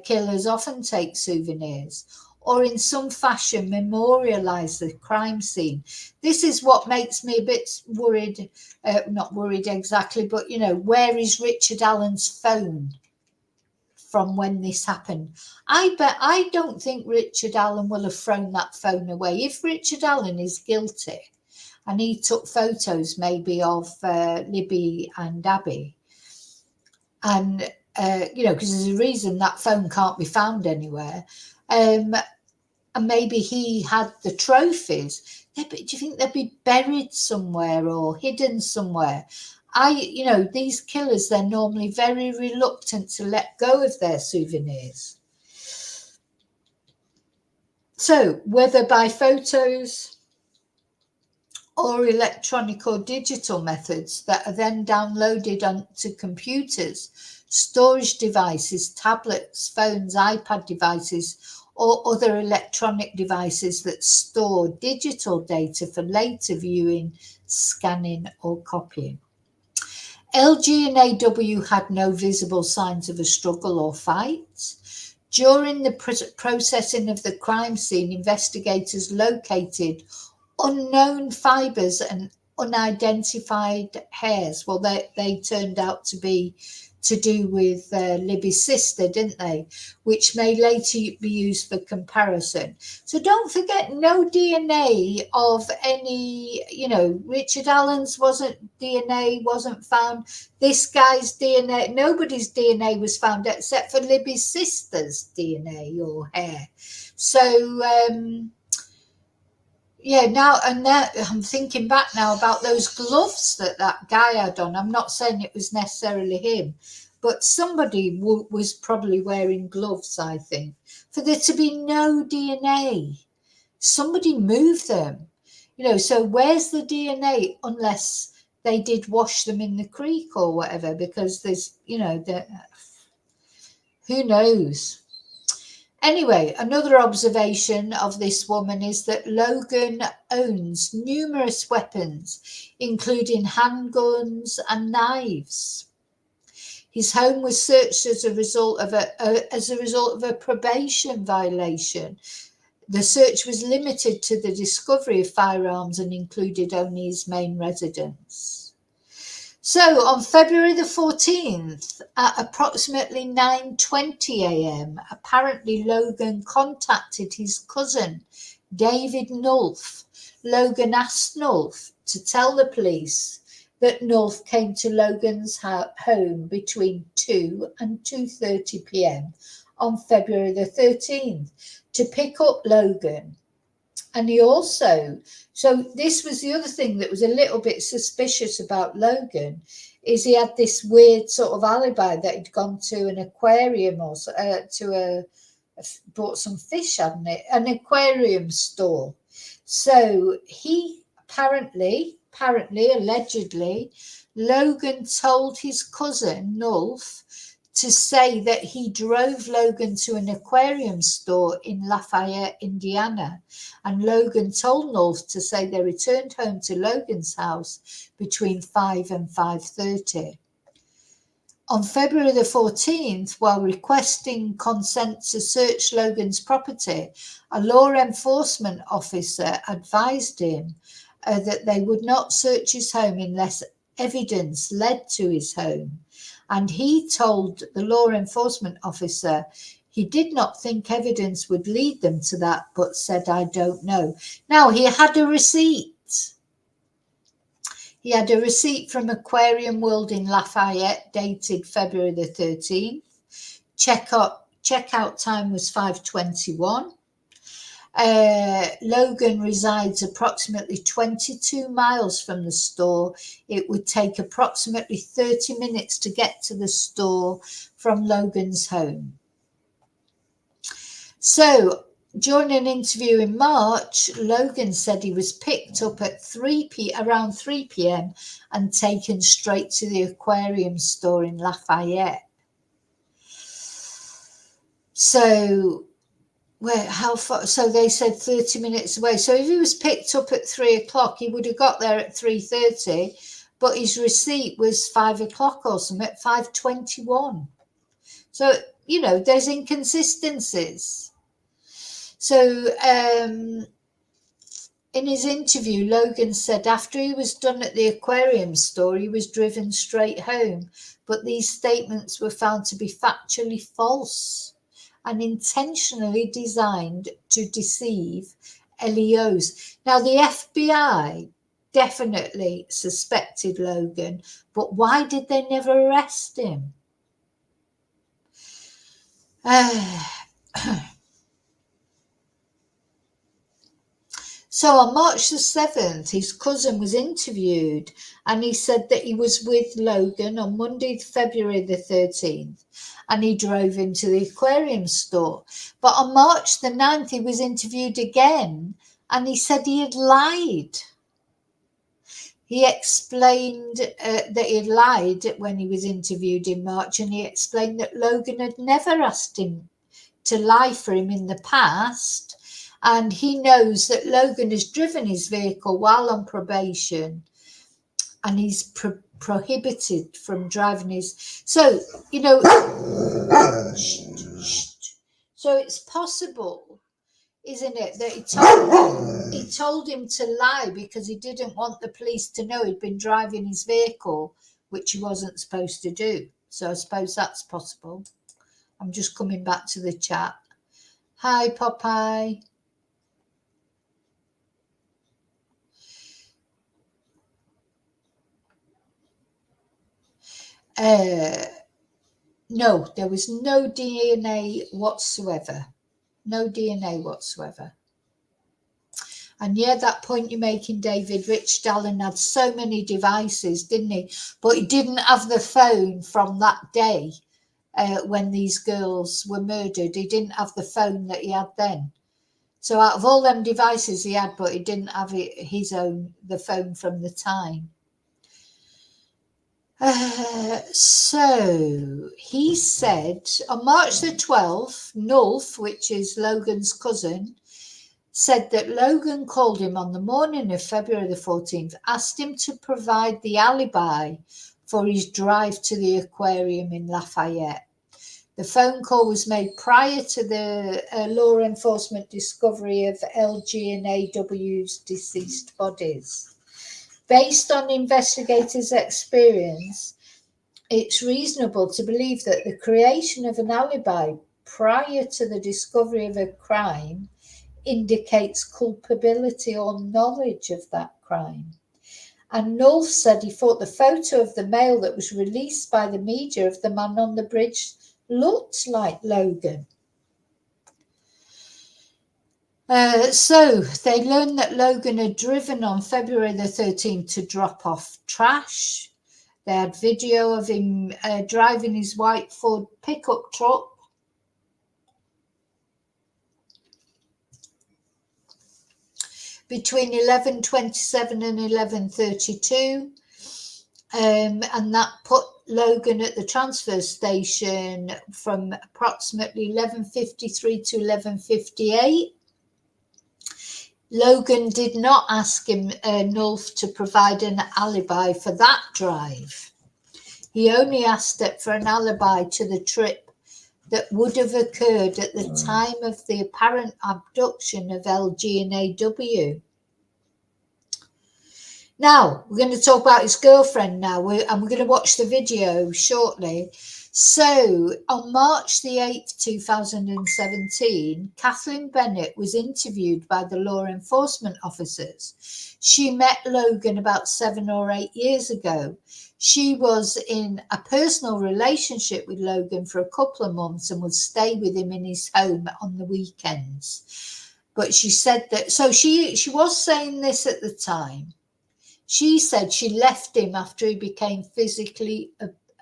Killers often take souvenirs, or in some fashion memorialize the crime scene. This is what makes me a bit worried, not worried exactly, but where is Richard Allen's phone from when this happened? I don't think Richard Allen will have thrown that phone away. If Richard Allen is guilty and he took photos maybe of Libby and Abby, and because there's a reason that phone can't be found anywhere, and maybe he had the trophies, do you think they'd be buried somewhere or hidden somewhere? These killers, they're normally very reluctant to let go of their souvenirs. So whether by photos or electronic or digital methods that are then downloaded onto computers, storage devices, tablets, phones, iPad devices, or other electronic devices that store digital data for later viewing, scanning, or copying. LG and AW had no visible signs of a struggle or fight. During the processing of the crime scene, investigators located unknown fibers and unidentified hairs. Well, they turned out to be to do with Libby's sister, didn't they? Which may later be used for comparison. So don't forget, no DNA of any, Richard Allen's DNA wasn't found. This guy's DNA, nobody's DNA was found except for Libby's sister's DNA or hair. So, now I'm thinking back now about those gloves that guy had on. I'm not saying it was necessarily him, but somebody was probably wearing gloves, I think, for there to be no DNA. Somebody moved them, so where's the DNA unless they did wash them in the creek or whatever, because there's, who knows? Anyway, another observation of this woman is that Logan owns numerous weapons, including handguns and knives. His home was searched as a result of a probation violation. The search was limited to the discovery of firearms and included only his main residence. So on February the 14th, at approximately 9:20 a.m., apparently Logan contacted his cousin, David Nulf. Logan asked Nulf to tell the police that Nulf came to Logan's home between 2 and 2:30 p.m. on February the 13th to pick up Logan And he also, so this was the other thing that was a little bit suspicious about Logan, is he had this weird sort of alibi that he'd gone to an aquarium or bought some fish, hadn't it? An aquarium store. So he apparently, allegedly, Logan told his cousin, Nulf, to say that he drove Logan to an aquarium store in Lafayette, Indiana. And Logan told Nulf to say they returned home to Logan's house between 5 and 5:30. On February the 14th, while requesting consent to search Logan's property, a law enforcement officer advised him that they would not search his home unless evidence led to his home. And he told the law enforcement officer he did not think evidence would lead them to that, but said, "I don't know." Now, he had a receipt. He had a receipt from Aquarium World in Lafayette dated February the 13th. Checkout time was 5:21. Logan resides approximately 22 miles from the store. It would take approximately 30 minutes to get to the store from Logan's home. So during an interview in March, Logan said he was picked up at around 3 p.m. and taken straight to the aquarium store in Lafayette. So how far? So they said 30 minutes away. So if he was picked up at 3 o'clock, he would have got there at 3:30, but his receipt was 5 o'clock or something, at 5:21. So, there's inconsistencies. So in his interview, Logan said after he was done at the aquarium store, he was driven straight home. But these statements were found to be factually false and intentionally designed to deceive LEOs. Now, the FBI definitely suspected Logan, but why did they never arrest him? So on March the 7th, his cousin was interviewed and he said that he was with Logan on Monday, February the 13th, and he drove him to the aquarium store. But on March the 9th, he was interviewed again and he said he had lied. He explained that he had lied when he was interviewed in March, and he explained that Logan had never asked him to lie for him in the past. And he knows that Logan has driven his vehicle while on probation and he's prohibited from driving his. So, so it's possible, isn't it, that he told him to lie because he didn't want the police to know he'd been driving his vehicle, which he wasn't supposed to do. So I suppose that's possible. I'm just coming back to the chat. Hi, Popeye. No, there was no DNA whatsoever. No DNA whatsoever. And yeah, that point you're making, David, Rich Dallin had so many devices, didn't he? But he didn't have the phone from that day when these girls were murdered. He didn't have the phone that he had then. So out of all them devices he had, but he didn't have the phone from the time. So he said on March the 12th, Nulf, which is Logan's cousin, said that Logan called him on the morning of February the 14th, asked him to provide the alibi for his drive to the aquarium in Lafayette. The phone call was made prior to the law enforcement discovery of LG and AW's deceased bodies. Based on investigators' experience, it's reasonable to believe that the creation of an alibi prior to the discovery of a crime indicates culpability or knowledge of that crime. And Nulf said he thought the photo of the male that was released by the media of the man on the bridge looked like Logan. So they learned that Logan had driven on February the 13th to drop off trash. They had video of him driving his white Ford pickup truck. Between 11:27 and 11:32. And that put Logan at the transfer station from approximately 11:53 to 11:58. Logan did not ask him, Nulf, to provide an alibi for that drive. He only asked it for an alibi to the trip that would have occurred at the time of the apparent abduction of LG and AW. Now, we're going to talk about his girlfriend now, and we're going to watch the video shortly. So, on March the 8th, 2017, Kathleen Bennett was interviewed by the law enforcement officers. She met Logan about 7 or 8 years ago. She was in a personal relationship with Logan for a couple of months and would stay with him in his home on the weekends. But she said that, so she was saying this at the time. She said she left him after he became physically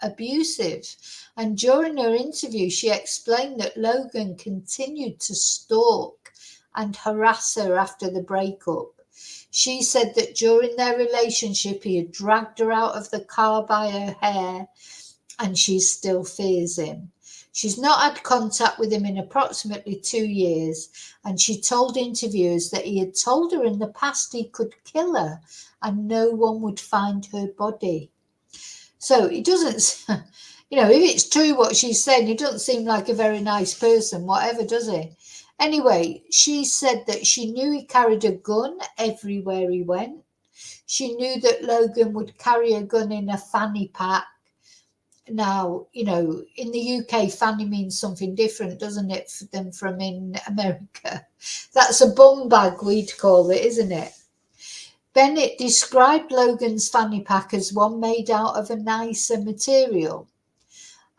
abusive. And during her interview, she explained that Logan continued to stalk and harass her after the breakup. She said that during their relationship, he had dragged her out of the car by her hair, and she still fears him. She's not had contact with him in approximately 2 years, and she told interviewers that he had told her in the past he could kill her and no one would find her body. So he doesn't, if it's true what she's saying, he doesn't seem like a very nice person, whatever, does he? Anyway, she said that she knew he carried a gun everywhere he went. She knew that Logan would carry a gun in a fanny pack. Now, in the UK, fanny means something different, doesn't it, than from in America? That's a bum bag, we'd call it, isn't it? Bennett described Logan's fanny pack as one made out of a nicer material.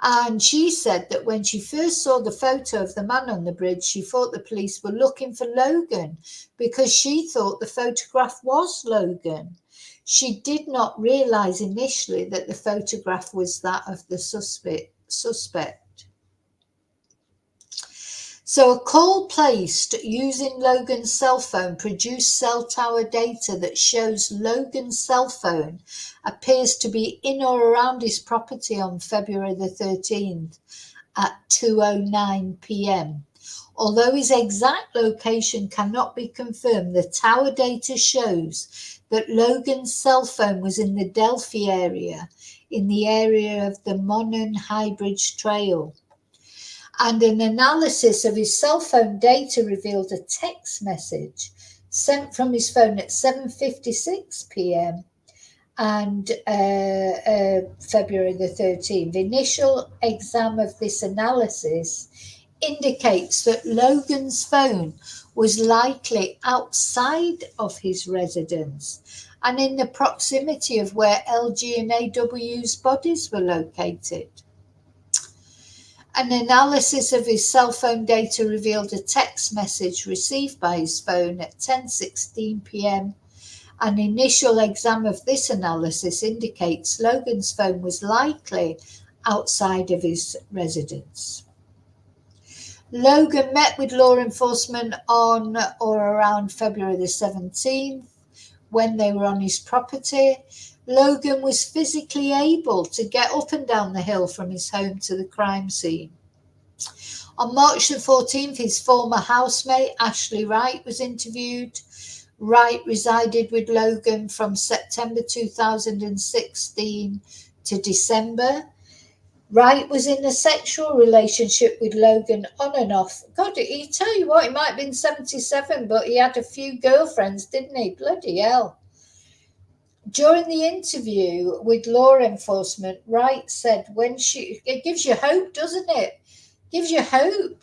And she said that when she first saw the photo of the man on the bridge, she thought the police were looking for Logan because she thought the photograph was Logan. She did not realize initially that the photograph was that of the suspect. So a call placed using Logan's cell phone produced cell tower data that shows Logan's cell phone appears to be in or around his property on February the 13th at 2:09 p.m. Although his exact location cannot be confirmed, the tower data shows that Logan's cell phone was in the Delphi area, in the area of the Monon High Bridge Trail. And an analysis of his cell phone data revealed a text message sent from his phone at 7:56 p.m. and February the 13th. The initial exam of this analysis indicates that Logan's phone was likely outside of his residence and in the proximity of where LG and AW's bodies were located. An analysis of his cell phone data revealed a text message received by his phone at 10:16 p.m. An initial exam of this analysis indicates Logan's phone was likely outside of his residence. Logan met with law enforcement on or around February the 17th when they were on his property. Logan was physically able to get up and down the hill from his home to the crime scene. On March the 14th, his former housemate, Ashley Wright, was interviewed. Wright resided with Logan from September 2016 to December. Wright was in a sexual relationship with Logan on and off. God, he tell you what, he might have been 77, but he had a few girlfriends, didn't he? Bloody hell. During the interview with law enforcement, Wright said it gives you hope, doesn't it? Gives you hope,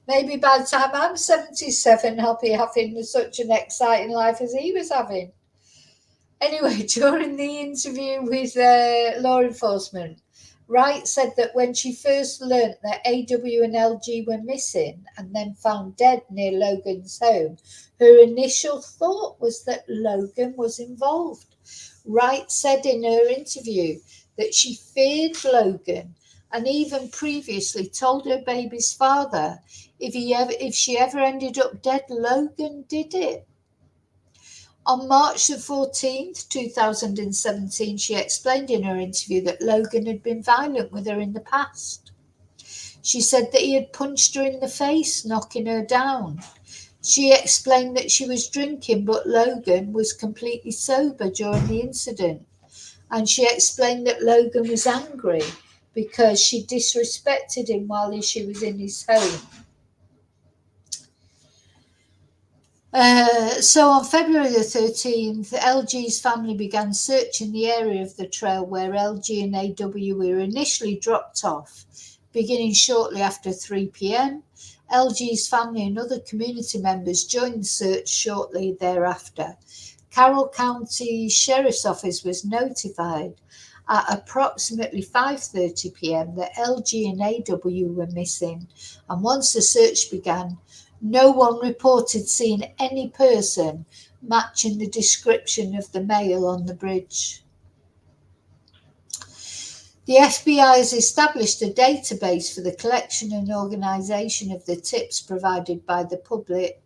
maybe by the time I'm 77, I'll be having such an exciting life as he was having. Anyway, during the interview with law enforcement, Wright said that when she first learnt that AW and LG were missing and then found dead near Logan's home, her initial thought was that Logan was involved. Wright said in her interview that she feared Logan and even previously told her baby's father if she ever ended up dead, Logan did it. On March the 14th, 2017, she explained in her interview that Logan had been violent with her in the past. She said that he had punched her in the face, knocking her down. She explained that she was drinking, but Logan was completely sober during the incident. And she explained that Logan was angry because she disrespected him while she was in his home. So on February the 13th, LG's family began searching the area of the trail where LG and AW were initially dropped off, beginning shortly after 3 p.m. LG's family and other community members joined the search shortly thereafter. Carroll County Sheriff's Office was notified at approximately 5:30 p.m. that LG and AW were missing, and once the search began, no one reported seeing any person matching the description of the male on the bridge. The FBI has established a database for the collection and organisation of the tips provided by the public.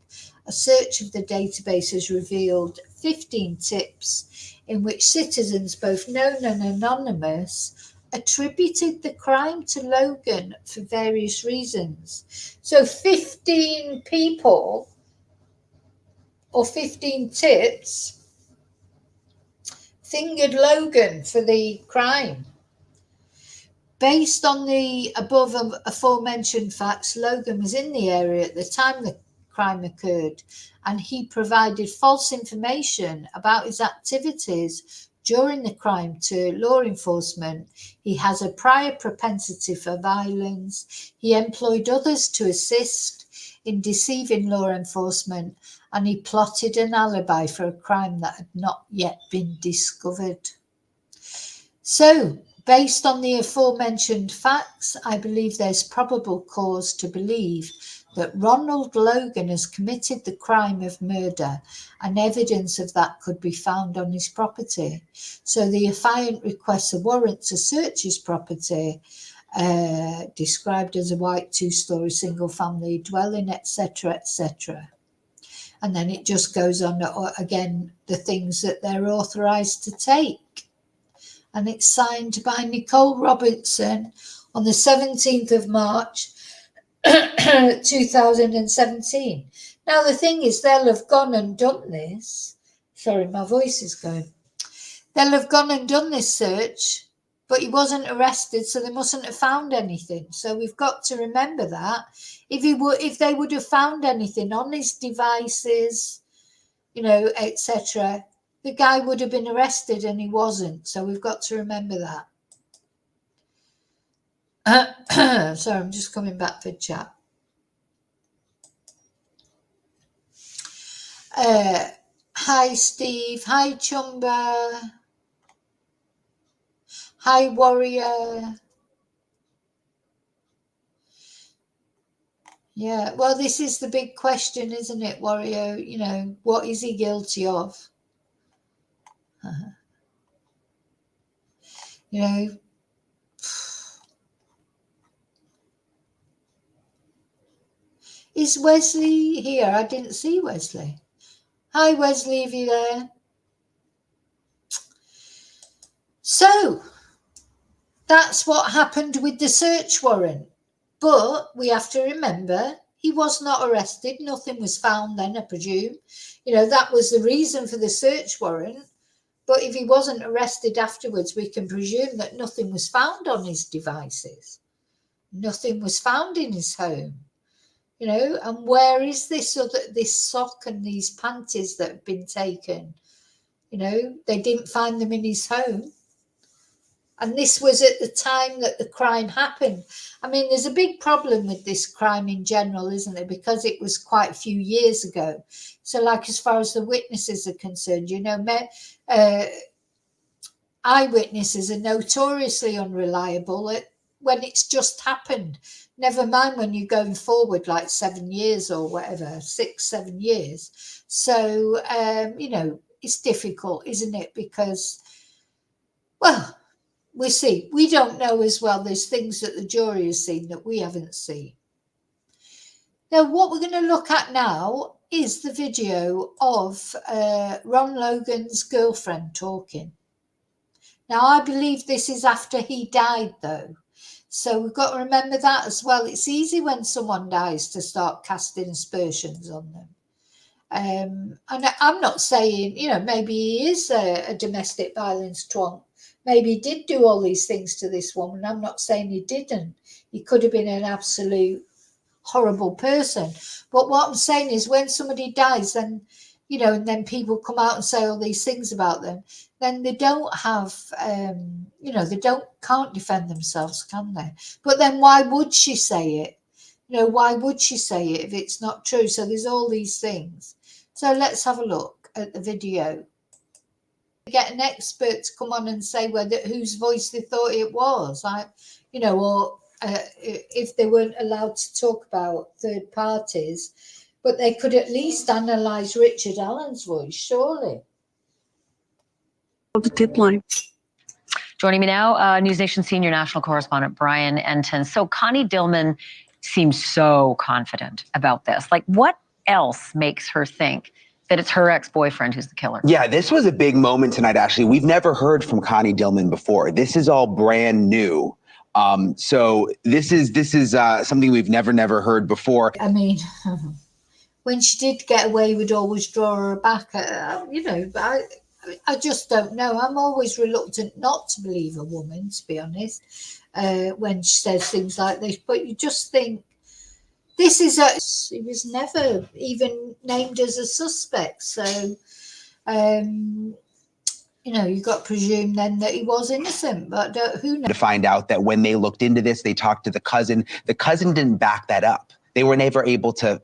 A search of the database has revealed 15 tips in which citizens, both known and anonymous, attributed the crime to Logan for various reasons. So 15 people or 15 tips fingered Logan for the crime. Based on the above aforementioned facts, Logan was in the area at the time the crime occurred, and he provided false information about his activities during the crime to law enforcement. He has a prior propensity for violence. He employed others to assist in deceiving law enforcement, and he plotted an alibi for a crime that had not yet been discovered. So, based on the aforementioned facts, I believe there's probable cause to believe that Ronald Logan has committed the crime of murder, and evidence of that could be found on his property. So the affiant requests a warrant to search his property, described as a white 2-story single-family dwelling, etc., etc. And then it just goes on, again, the things that they're authorised to take. And it's signed by Nicole Robertson on the 17th of March, 2017. Now, the thing is, they'll have gone and done this. Sorry, my voice is going. They'll have gone and done this search, but he wasn't arrested, so they mustn't have found anything. So we've got to remember that. If they would have found anything on his devices, etc., the guy would have been arrested, and he wasn't. So we've got to remember that. Sorry, I'm just coming back for chat. Hi, Steve. Hi, Chumba. Hi, Warrior. Yeah, well, this is the big question, isn't it, Warrior? What is he guilty of? Is Wesley here? I didn't see Wesley. Hi, Wesley, are you there? So, that's what happened with the search warrant. But we have to remember, he was not arrested. Nothing was found then, I presume. That was the reason for the search warrant. But if he wasn't arrested afterwards, we can presume that nothing was found on his devices. Nothing was found in his home. And where is this sock and these panties that have been taken? They didn't find them in his home. And this was at the time that the crime happened. I mean, there's a big problem with this crime in general, isn't there? Because it was quite a few years ago. So, as far as the witnesses are concerned, eyewitnesses are notoriously unreliable when it's just happened. Never mind when you're going forward like 7 years or whatever, 6, 7 years. So, you know, it's difficult, isn't it? Because, well, we see. We don't know as well. There's things that the jury has seen that we haven't seen. Now, what we're going to look at now is the video of Ron Logan's girlfriend talking. Now, I believe this is after he died, though. So we've got to remember that as well. It's easy when someone dies to start casting aspersions on them. And I'm not saying, you know, maybe he is a domestic violence twonk. Maybe he did do all these things to this woman. I'm not saying he didn't. He could have been an absolute horrible person. But what I'm saying is when somebody dies, then, you know, and then people come out and say all these things about them, then they don't have, you know, they can't defend themselves, can they? But then why would she say it? You know, why would she say it if it's not true? So there's all these things. So let's have a look at the video. Get an expert to come on and say whose voice they thought it was, you know, or if they weren't allowed to talk about third parties, but they could at least analyse Richard Allen's voice, surely. The tip line. Joining me now, News Nation senior national correspondent Brian Enton. So Connie Dillman seems so confident about this. Like, what else makes her think that it's her ex-boyfriend who's the killer? Yeah, this was a big moment tonight, actually. We've never heard from Connie Dillman before. This is all brand new. So this is something we've never heard before. I mean, when she did get away, we'd always draw her back. You know, I just don't know. I'm always reluctant not to believe a woman, to be honest, when she says things like this. But you just think, this is he was never even named as a suspect. So, you know, you've got to presume then that he was innocent, but who knows? To find out that when they looked into this, they talked to the cousin. The cousin didn't back that up. They were never able to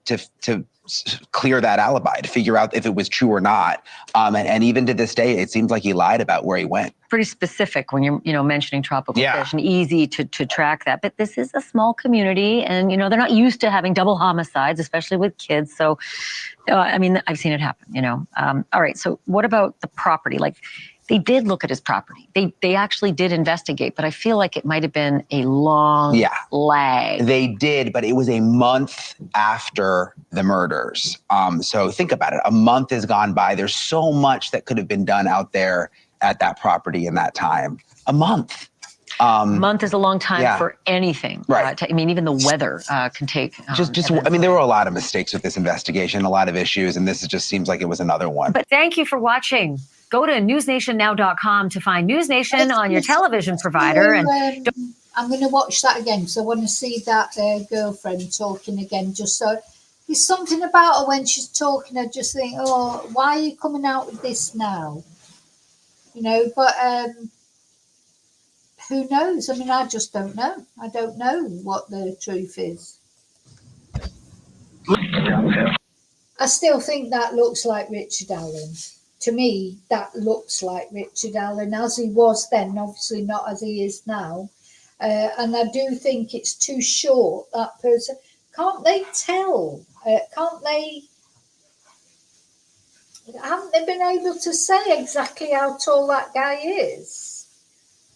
clear that alibi, to figure out if it was true or not. And even to this day, it seems like he lied about where he went. Pretty specific when you're mentioning tropical fish, and easy to track that. But this is a small community, and you know they're not used to having double homicides, especially with kids. So, I mean, I've seen it happen. You know. All right. So, what about the property? Like, they did look at his property. They actually did investigate, but I feel like it might have been a long lag. They did, but it was a month after the murders. So think about it. A month has gone by. There's so much that could have been done out there at that property in that time. A month. Month is a long time for anything. Right. I mean, even the weather can take. I mean, there were a lot of mistakes with this investigation, a lot of issues, and this just seems like it was another one. But thank you for watching. Go to newsnationnow.com to find News Nation on your television provider. And I'm going to watch that again because I want to see that girlfriend talking again. Just so there's something about her when she's talking. I just think, oh, why are you coming out with this now? You know, but who knows? I mean, I just don't know. I don't know what the truth is. I still think that looks like Richard Allen. To me, that looks like Richard Allen as he was then, obviously not as he is now. And I do think it's too short, that person. Can't they tell? Haven't they been able to say exactly how tall that guy is?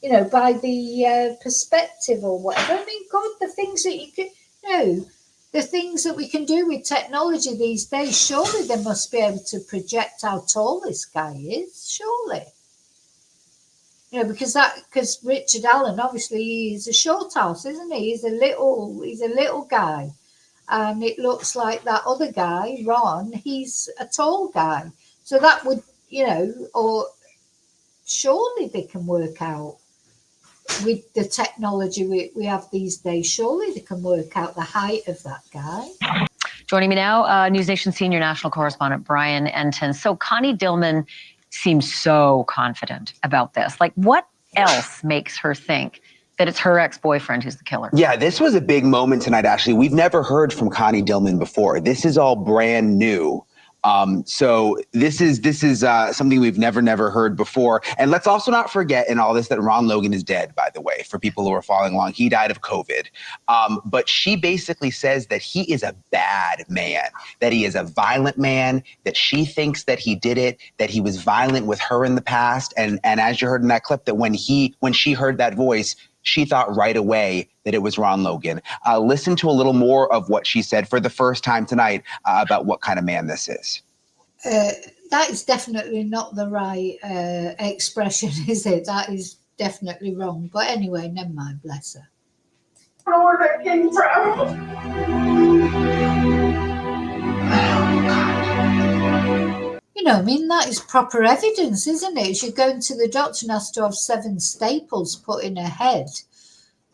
You know, by the perspective or whatever. I mean, God, the things that you can, the things that we can do with technology these days, surely they must be able to project how tall this guy is, surely. You know, because Richard Allen, obviously, he's a short house, isn't he? He's a little guy. And it looks like that other guy, Ron, he's a tall guy. So that would, you know, or surely they can work out with the technology we have these days, surely they can work out the height of that guy. Joining me now, News Nation senior national correspondent Brian Enton. So Connie Dillman seems so confident about this. Like, what else makes her think that it's her ex-boyfriend who's the killer? Yeah, this was a big moment tonight, actually. We've never heard from Connie Dillman before. This is all brand new. So this is something we've never heard before. And let's also not forget in all this that Ron Logan is dead, by the way, for people who are following along. He died of COVID. But she basically says that he is a bad man, that he is a violent man, that she thinks that he did it, that he was violent with her in the past. And as you heard in that clip, that when she heard that voice, she thought right away that it was Ron Logan. Listen to a little more of what she said for the first time tonight about what kind of man this is. That is definitely not the right expression, is it? That is definitely wrong. But anyway, never mind, bless her. I don't know where that came from. You know, I mean, that is proper evidence, isn't it? She's going to the doctor and has to have 7 staples put in her head.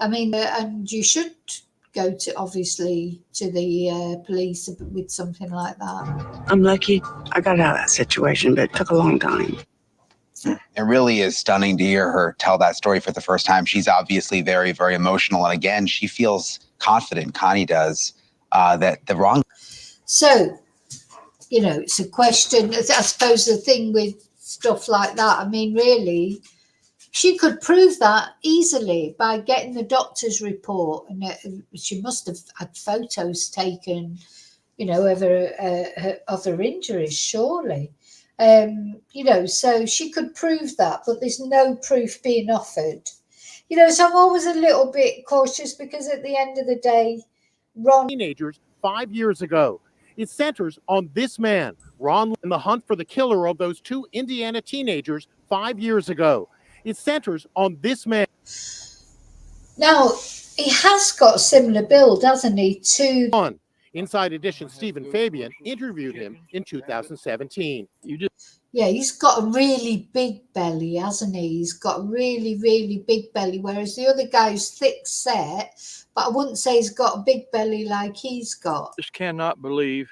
I mean, and you should go to, obviously, to the police with something like that. I'm lucky I got out of that situation, but it took a long time. It really is stunning to hear her tell that story for the first time. She's obviously very, very emotional. And again, she feels confident, Connie does, that the wrong. So, you know, it's a question, I suppose the thing with stuff like that, I mean, really, she could prove that easily by getting the doctor's report. And she must have had photos taken, you know, of her other injuries, surely. You know, so she could prove that, but there's no proof being offered. You know, so I'm always a little bit cautious because at the end of the day, Ron... Teenagers 5 years ago. It centers on this man, Ron, in the hunt for the killer of those 2 Indiana teenagers 5 years ago. It centers on this man. Now, he has got a similar build, hasn't he, to... Inside Edition Stephen Fabian interviewed him in 2017. Yeah, he's got a really big belly, hasn't he? He's got a really, really big belly, whereas the other guy's thick set, but I wouldn't say he's got a big belly like he's got. Just cannot believe.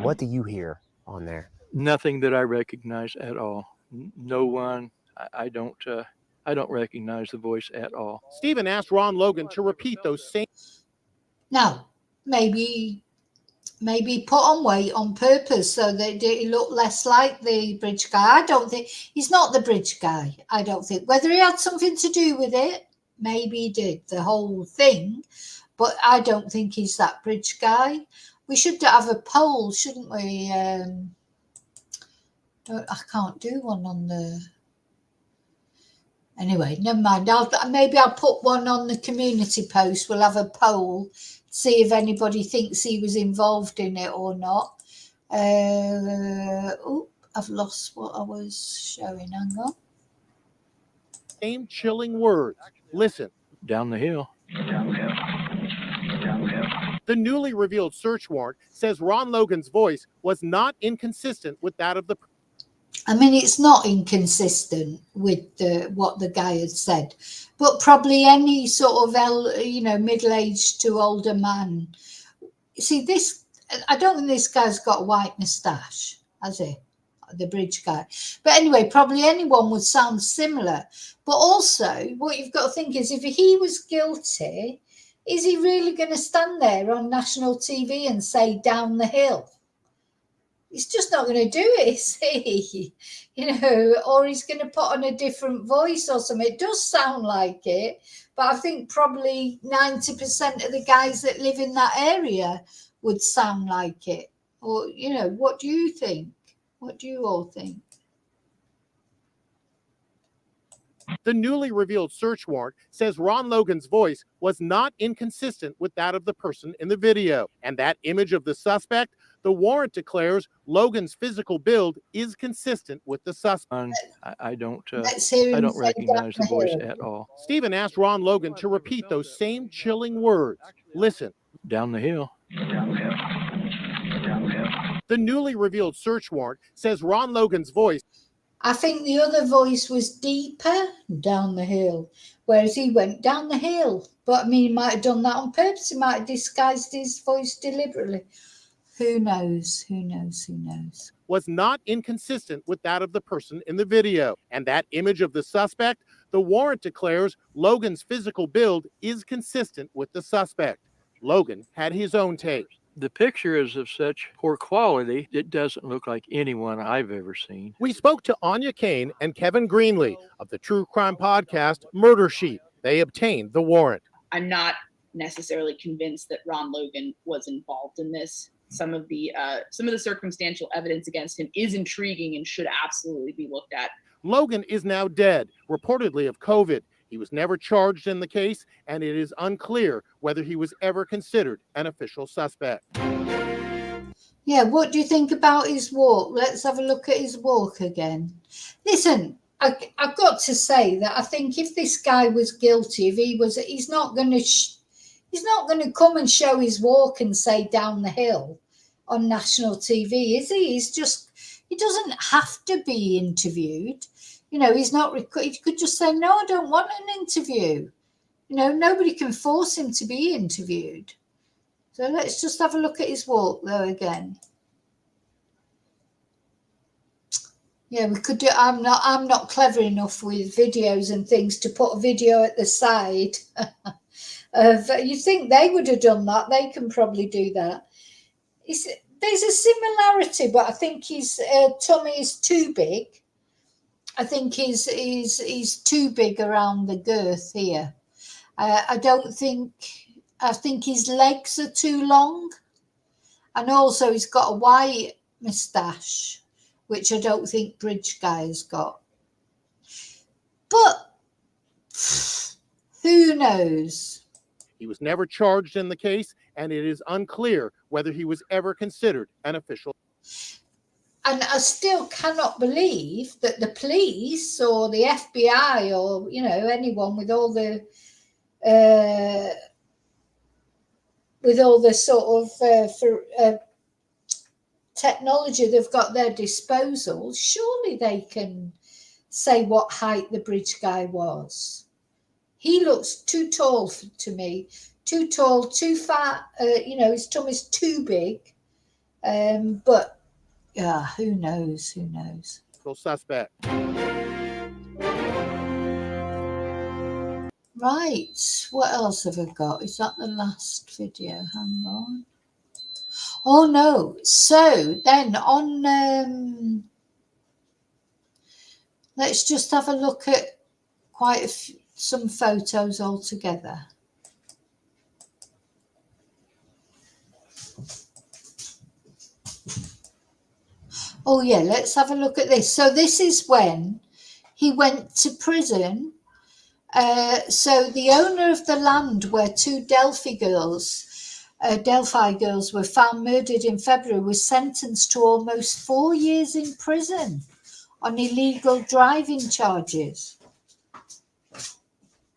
What do you hear on there? Nothing that I recognize at all. No one. I don't recognize the voice at all. Stephen asked Ron Logan to repeat those same. Now, maybe put on weight on purpose so that he looked less like the bridge guy. I don't think he's not the bridge guy. I don't think whether he had something to do with it. Maybe he did the whole thing, but I don't think he's that bridge guy. We should have a poll, shouldn't we? I can't do one on the. Anyway, never mind. Maybe I'll put one on the community post. We'll have a poll, see if anybody thinks he was involved in it or not. I've lost what I was showing. Hang on. Same chilling words. Listen. Down the hill. The newly revealed search warrant says Ron Logan's voice was not inconsistent with that of the. I mean, it's not inconsistent with what the guy had said, but probably any sort of, middle-aged to older man. See, I don't think this guy's got a white moustache, has he? The bridge guy. But anyway, probably anyone would sound similar. But also, what you've got to think is if he was guilty, is he really going to stand there on national TV and say down the hill? He's just not going to do it, is he? Or he's going to put on a different voice or something. It does sound like it, but I think probably 90% of the guys that live in that area would sound like it. Or, what do you think? What do you all think? The newly revealed search warrant says Ron Logan's voice was not inconsistent with that of the person in the video. And that image of the suspect, the warrant declares Logan's physical build is consistent with the suspect. I don't recognize the voice at all. Stephen asked Ron Logan to repeat those same chilling words. Listen. Down the hill. The newly revealed search warrant says Ron Logan's voice. I think the other voice was deeper down the hill, whereas he went down the hill. But I mean, he might have done that on purpose. He might have disguised his voice deliberately. Who knows? Who knows? Who knows? Was not inconsistent with that of the person in the video. And that image of the suspect, the warrant declares Logan's physical build is consistent with the suspect. Logan had his own tape. The picture is of such poor quality, it doesn't look like anyone I've ever seen. We spoke to Anya Kane and Kevin Greenlee of the true crime podcast Murder Sheet. They obtained the warrant. I'm not necessarily convinced that Ron Logan was involved in this. Some of the circumstantial evidence against him is intriguing and should absolutely be looked at. Logan is now dead, reportedly of COVID. He was never charged in the case, and it is unclear whether he was ever considered an official suspect. Yeah, what do you think about his walk? Let's have a look at his walk again. Listen, I've got to say that I think if this guy was guilty, he's not going to come and show his walk and say down the hill on national TV, is he? He doesn't have to be interviewed. You know, he could just say, no, I don't want an interview. You know, nobody can force him to be interviewed. So let's just have a look at his walk though again. Yeah, we could do. I'm not clever enough with videos and things to put a video at the side. You think they would have done that? They can probably do that. There's a similarity, but I think his tummy is too big. I think he's too big around the girth here. I think his legs are too long, and also he's got a white moustache, which I don't think Bridge Guy has got. But who knows? He was never charged in the case, and it is unclear whether he was ever considered an official. And I still cannot believe that the police or the FBI or, you know, anyone with all the sort of technology they've got at their disposal, surely they can say what height the Bridge Guy was. He looks too tall to me, too tall, too fat. His tummy's too big. But yeah, who knows? Who knows? Suspect. Right. What else have I got? Is that the last video? Hang on. Oh no. So then on. Let's just have a look at some photos altogether. Oh yeah, let's have a look at this. So this is when he went to prison. So the owner of the land where two Delphi girls were found murdered in February was sentenced to almost 4 years in prison on illegal driving charges.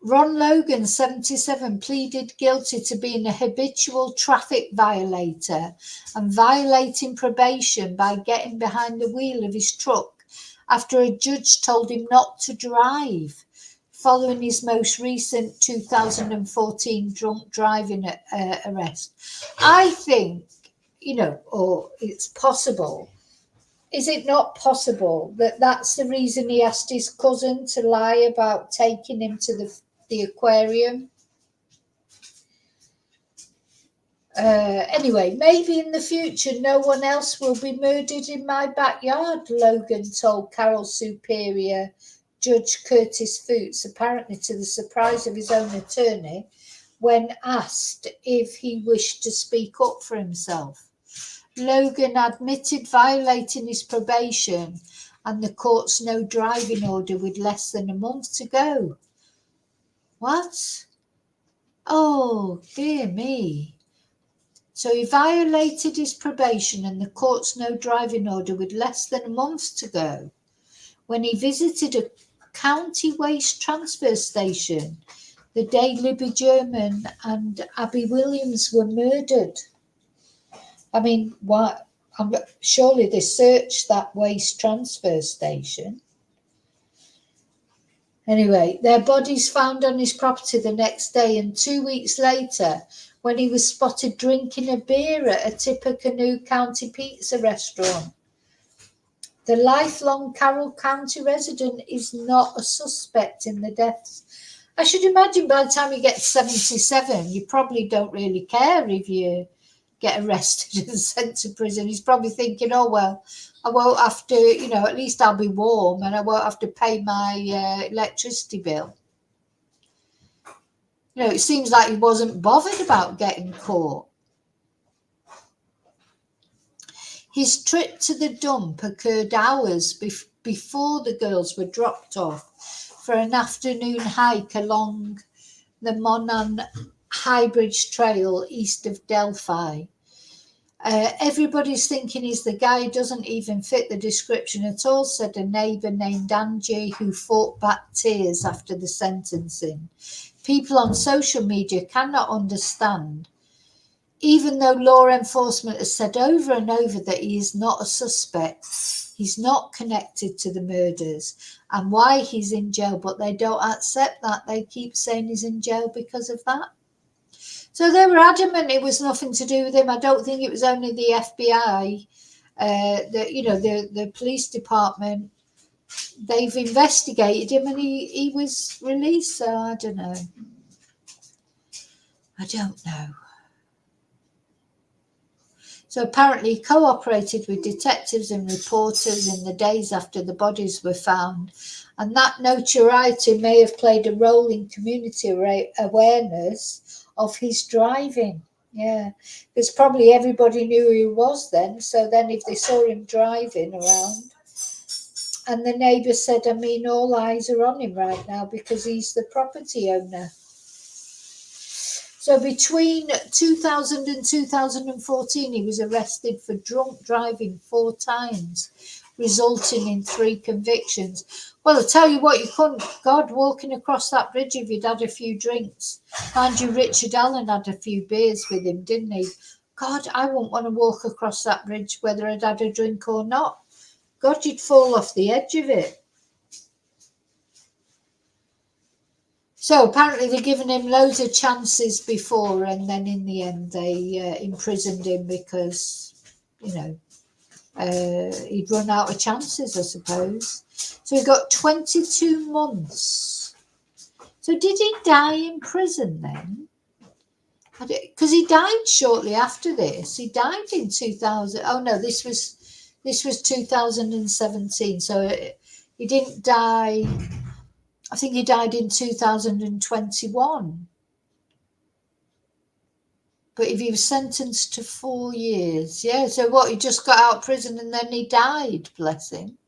Ron Logan, 77, pleaded guilty to being a habitual traffic violator and violating probation by getting behind the wheel of his truck after a judge told him not to drive, following his most recent 2014 drunk driving arrest. I think, or it's possible. Is it not possible that that's the reason he asked his cousin to lie about taking him to the aquarium? Anyway, maybe in the future no one else will be murdered in my backyard, Logan told Carroll Superior Judge Curtis Foots, apparently to the surprise of his own attorney, when asked if he wished to speak up for himself. Logan admitted violating his probation and the court's no driving order with less than a month to go. What? Oh, dear me. So he violated his probation and the court's no driving order with less than a month to go when he visited a county waste transfer station the day Libby German and Abby Williams were murdered. I mean, what? Surely they searched that waste transfer station. Anyway, their bodies found on his property the next day, and 2 weeks later, when he was spotted drinking a beer at a Tippecanoe County pizza restaurant. The lifelong Carroll County resident is not a suspect in the deaths. I should imagine by the time you get 77, you probably don't really care if you get arrested and sent to prison. He's probably thinking, oh, well, I won't have to, you know, at least I'll be warm and I won't have to pay my electricity bill. You know, it seems like he wasn't bothered about getting caught. His trip to the dump occurred hours before the girls were dropped off for an afternoon hike along the Monon High Bridge Trail east of Delphi. Everybody's thinking he's the guy who doesn't even fit the description at all, said a neighbour named Angie, who fought back tears after the sentencing. People on social media cannot understand, even though law enforcement has said over and over that he is not a suspect, he's not connected to the murders, and why he's in jail, but they don't accept that. They keep saying he's in jail because of that. So they were adamant it was nothing to do with him. I don't think it was only the FBI, the police department. They've investigated him and he was released. So I don't know. I don't know. So apparently he cooperated with detectives and reporters in the days after the bodies were found. And that notoriety may have played a role in community awareness of his driving. Yeah, because probably everybody knew who he was then. So then if they saw him driving around, and the neighbour said, I mean, all eyes are on him right now because he's the property owner. So between 2000 and 2014, he was arrested for drunk driving 4 times, resulting in 3 convictions. Well, I'll tell you what, you couldn't, God, walking across that bridge if you'd had a few drinks. Mind you, Richard Allen had a few beers with him, didn't he? God, I wouldn't want to walk across that bridge whether I'd had a drink or not. God, you'd fall off the edge of it. So apparently they've given him loads of chances before, and then in the end they imprisoned him because, you know, he'd run out of chances, I suppose. So he got 22 months. So did he die in prison then? Because he died shortly after this. He died in 2000. Oh no, this was 2017. So he didn't die. I think he died in 2021. But if he was sentenced to 4 years, yeah. So what? He just got out of prison and then he died. Bless him.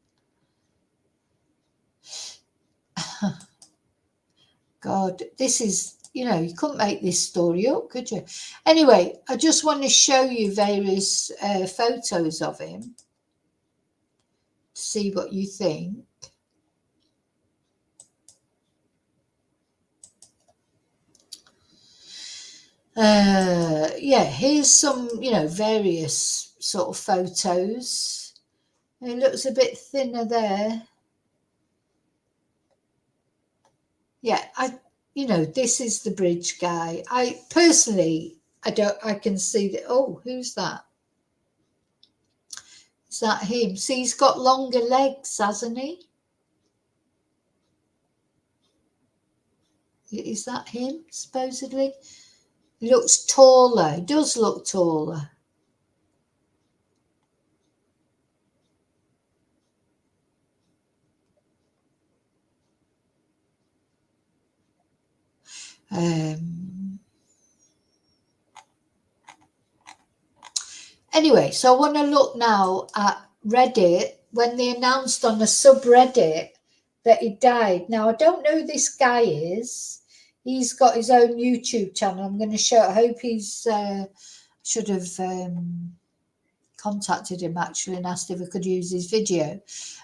God, this is, you know, you couldn't make this story up, could you? Anyway, I just want to show you various photos of him to see what you think. Yeah, here's some, you know, various sort of photos. It looks a bit thinner there. Yeah, you know, this is the bridge guy. I personally, I can see that. Oh, who's that? Is that him? See, he's got longer legs, hasn't he? Is that him, supposedly? He looks taller. He does look taller. Anyway, so I want to look now at Reddit when they announced on a subreddit that he died. Now, I don't know who this guy is. He's got his own YouTube channel. I'm going to show. I hope he's should have contacted him actually and asked if I could use his video.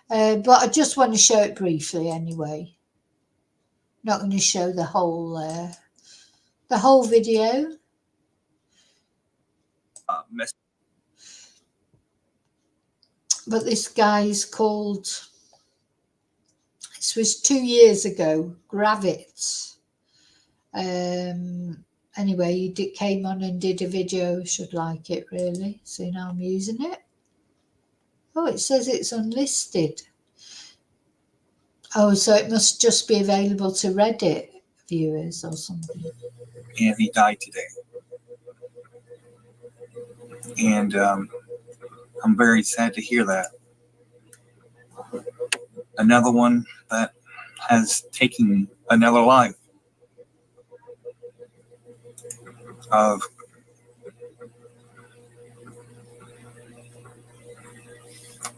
But I just want to show it briefly anyway. Not going to show the whole video. But this guy is called, this was 2 years ago, Gravit. Anyway, he came on and did a video. Should like it really. So now I'm using it. Oh, it says it's unlisted. Oh, so it must just be available to Reddit viewers or something. And he died today. And I'm very sad to hear that. Another one that has taken another life of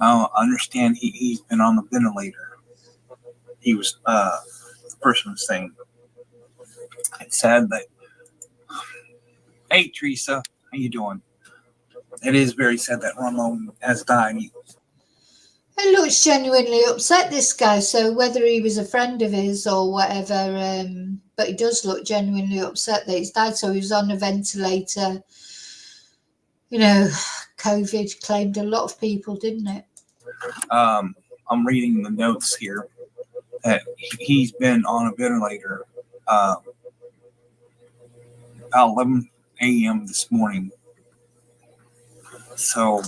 I understand he's been on the ventilator. He was the person was saying it's sad that, hey Teresa, how you doing? It is very sad that Ron Logan has died. He looks genuinely upset, this guy. So whether he was a friend of his or whatever, but he does look genuinely upset that he's died. So he was on a ventilator. You know, COVID claimed a lot of people, didn't it? I'm reading the notes here that he's been on a ventilator about 11 a.m. this morning. So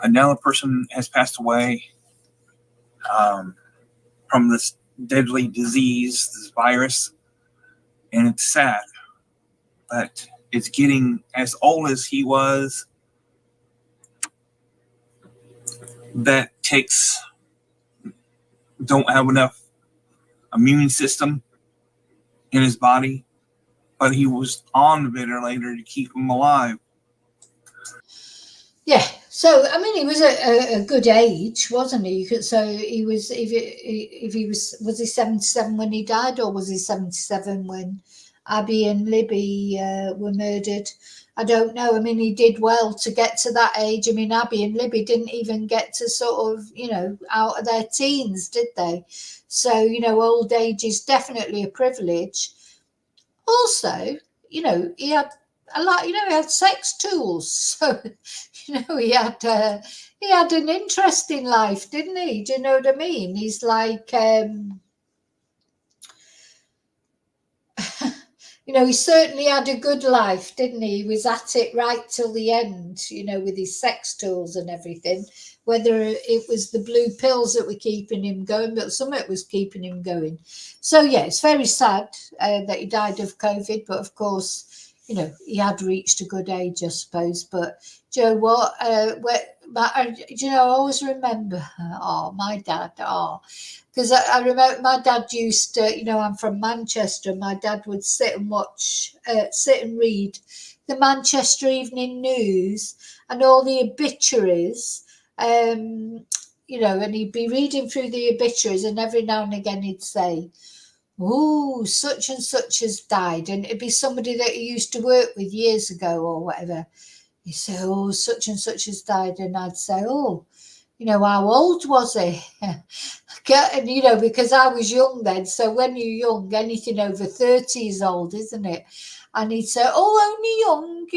another person has passed away from this deadly disease, this virus, and it's sad that it's getting as old as he was. That don't have enough immune system in his body, but he was on the ventilator to keep him alive. Yeah. So I mean, he was a good age, wasn't he? So he was. If he was he 77 when he died, or was he 77 when Abby and Libby were murdered? I don't know. I mean, he did well to get to that age. I mean, Abby and Libby didn't even get to sort of, out of their teens, did they? So, old age is definitely a privilege. Also, he had a lot, he had sex tools. So, he had an interesting life, didn't he? Do you know what I mean? He's like, he certainly had a good life, didn't he? He was at it right till the end, with his sex tools and everything. Whether it was the blue pills that were keeping him going, but some of it was keeping him going. So, yeah, it's very sad that he died of COVID. But, of course, he had reached a good age, I suppose. But, do you know what? I always remember, my dad, because I remember my dad used to, I'm from Manchester, and my dad would sit and read the Manchester Evening News and all the obituaries, and he'd be reading through the obituaries, and every now and again he'd say, "Oh, such and such has died," and it'd be somebody that he used to work with years ago or whatever. He'd say, "Oh, such and such has died," and I'd say, "Oh, how old was he?" And, because I was young then. So when you're young, anything over 30 is old, isn't it? And he'd say, "Oh,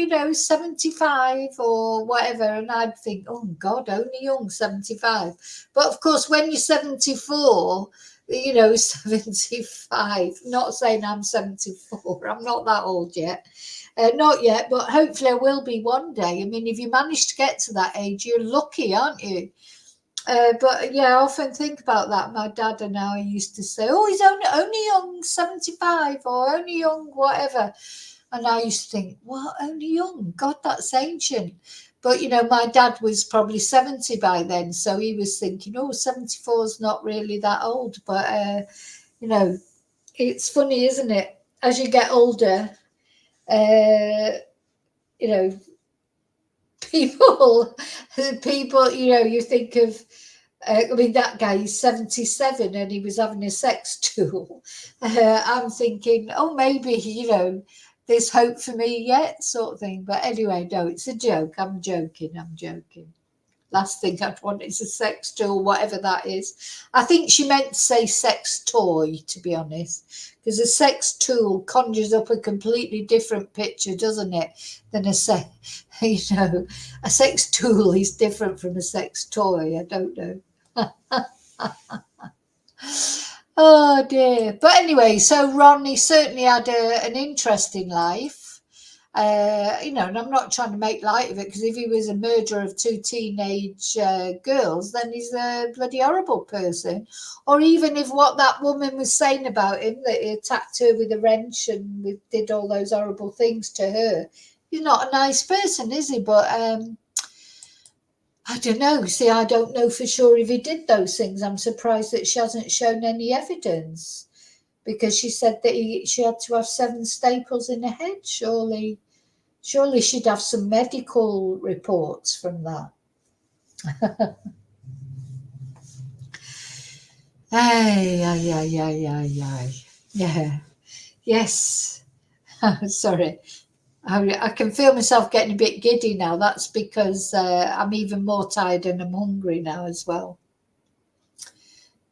only young, 75 or whatever." And I'd think, "Oh, God, only young, 75. But, of course, when you're 74, 75, not saying I'm 74, I'm not that old yet. Not yet, but hopefully I will be one day. I mean, if you manage to get to that age, you're lucky, aren't you? But yeah, I often think about that. My dad and I used to say, "Oh, he's only young, 75, or only young, whatever." And I used to think, "What, only young? God, that's ancient." But, my dad was probably 70 by then. So he was thinking, 74 is not really that old. But, it's funny, isn't it? As you get older, people, you think of, that guy is 77 and he was having a sex tool. I'm thinking, maybe, there's hope for me yet, sort of thing. But anyway, no, it's a joke. I'm joking. Last thing I'd want is a sex tool, whatever that is. I think she meant to say sex toy, to be honest, because a sex tool conjures up a completely different picture, doesn't it, than a sex tool is different from a sex toy. I don't know. Oh dear. But anyway, so Ronnie certainly had an interesting life. And I'm not trying to make light of it, because if he was a murderer of two teenage girls, then he's a bloody horrible person. Or even if what that woman was saying about him, that he attacked her with a wrench and did all those horrible things to her, He's not a nice person, is he? But I don't know. See, I don't know for sure if he did those things. I'm surprised that she hasn't shown any evidence, because she said that she had to have 7 staples in her head. Surely she'd have some medical reports from that. Yeah. Yes. Sorry. I can feel myself getting a bit giddy now. That's because I'm even more tired and I'm hungry now as well.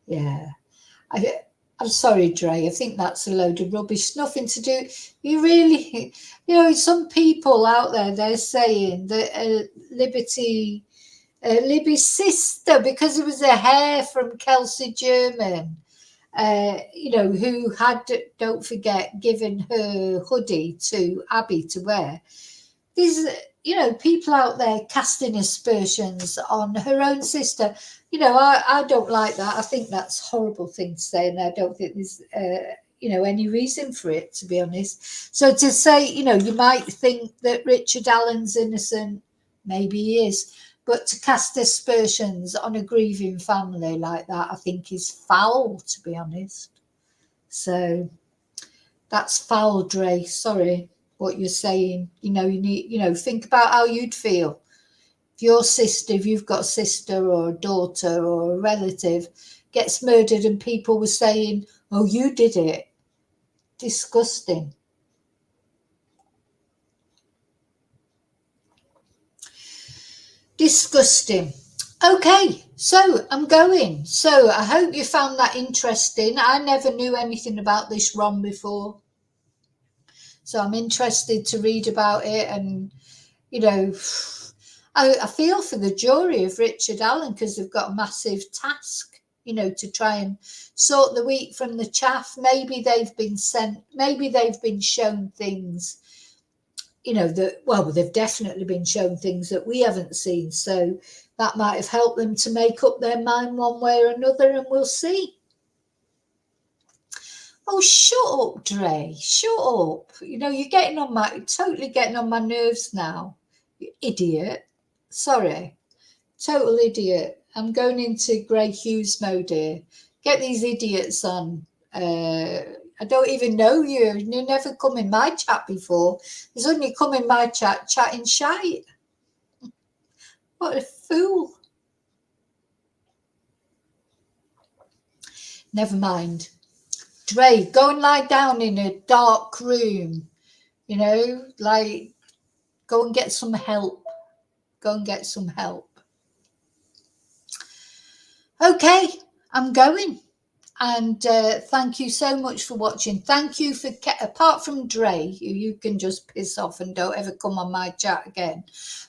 Yeah. I'm sorry, Dre. I think that's a load of rubbish. Nothing to do. You really, some people out there, they're saying that Libby's sister, because it was her hair from Kelsey German, who had, don't forget, given her hoodie to Abby to wear. These, people out there casting aspersions on her own sister. I don't like that. I think that's a horrible thing to say, and I don't think there's, any reason for it, to be honest. So to say, you might think that Richard Allen's innocent, maybe he is, but to cast aspersions on a grieving family like that, I think is foul, to be honest. So that's foul, Dre. Sorry, what you're saying. You need, think about how you'd feel if your sister, if you've got a sister or a daughter or a relative gets murdered and people were saying, "Oh, you did it." Disgusting. Disgusting. Okay, so I'm going. So I hope you found that interesting. I never knew anything about this Ron before, so I'm interested to read about it. And I feel for the jury of Richard Allen, because they've got a massive task, to try and sort the wheat from the chaff. Maybe they've been shown things, they've definitely been shown things that we haven't seen. So that might have helped them to make up their mind one way or another, and we'll see. Oh, shut up, Dre. Shut up. You're totally getting on my nerves now. You idiot. Sorry. Total idiot. I'm going into Grey Hughes mode here. Get these idiots on. I don't even know you. You never come in my chat before. There's only come in my chat chatting shite. What a fool. Never mind. Dre, go and lie down in a dark room. Go and get some help. Go and get some help. Okay, I'm going. And thank you so much for watching. Thank you for, apart from Dre, you can just piss off and don't ever come on my chat again.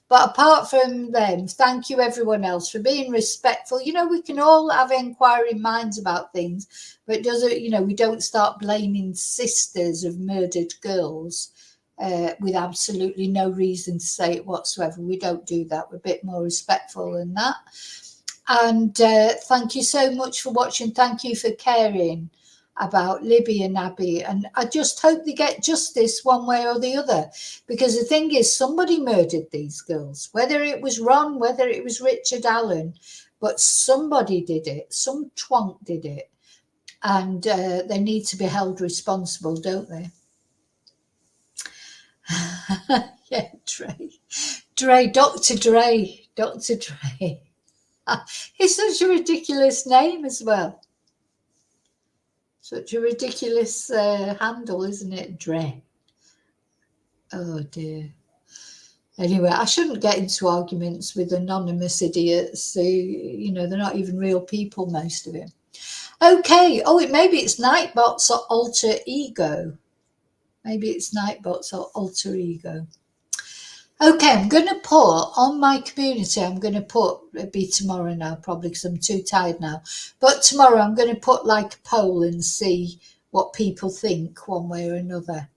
But apart from them, thank you everyone else for being respectful. We can all have inquiring minds about things, but it doesn't, we don't start blaming sisters of murdered girls with absolutely no reason to say it whatsoever. We don't do that. We're a bit more respectful than that. And thank you so much for watching. Thank you for caring about Libby and Abby. And I just hope they get justice one way or the other. Because the thing is, somebody murdered these girls. Whether it was Ron, whether it was Richard Allen, but somebody did it. Some twonk did it. And they need to be held responsible, don't they? Yeah, Dre, Dr. Dre. It's such a ridiculous name as well. Such a ridiculous handle, isn't it? Dre. Oh dear. Anyway, I shouldn't get into arguments with anonymous idiots. They're not even real people, most of them. Okay. Oh, maybe it's Nightbots or Alter Ego. Maybe it's Nightbots or Alter Ego. Okay, I'm going to put on my community, it'll be tomorrow now probably because I'm too tired now, but tomorrow I'm going to put like a poll and see what people think one way or another.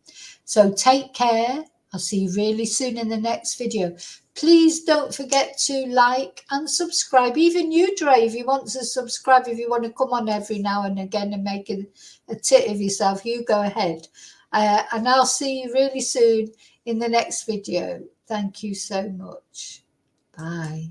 So take care. I'll see you really soon in the next video. Please don't forget to like and subscribe. Even you, Dre, if you want to subscribe, if you want to come on every now and again and make a tit of yourself, you go ahead. And I'll see you really soon in the next video. Thank you so much. Bye.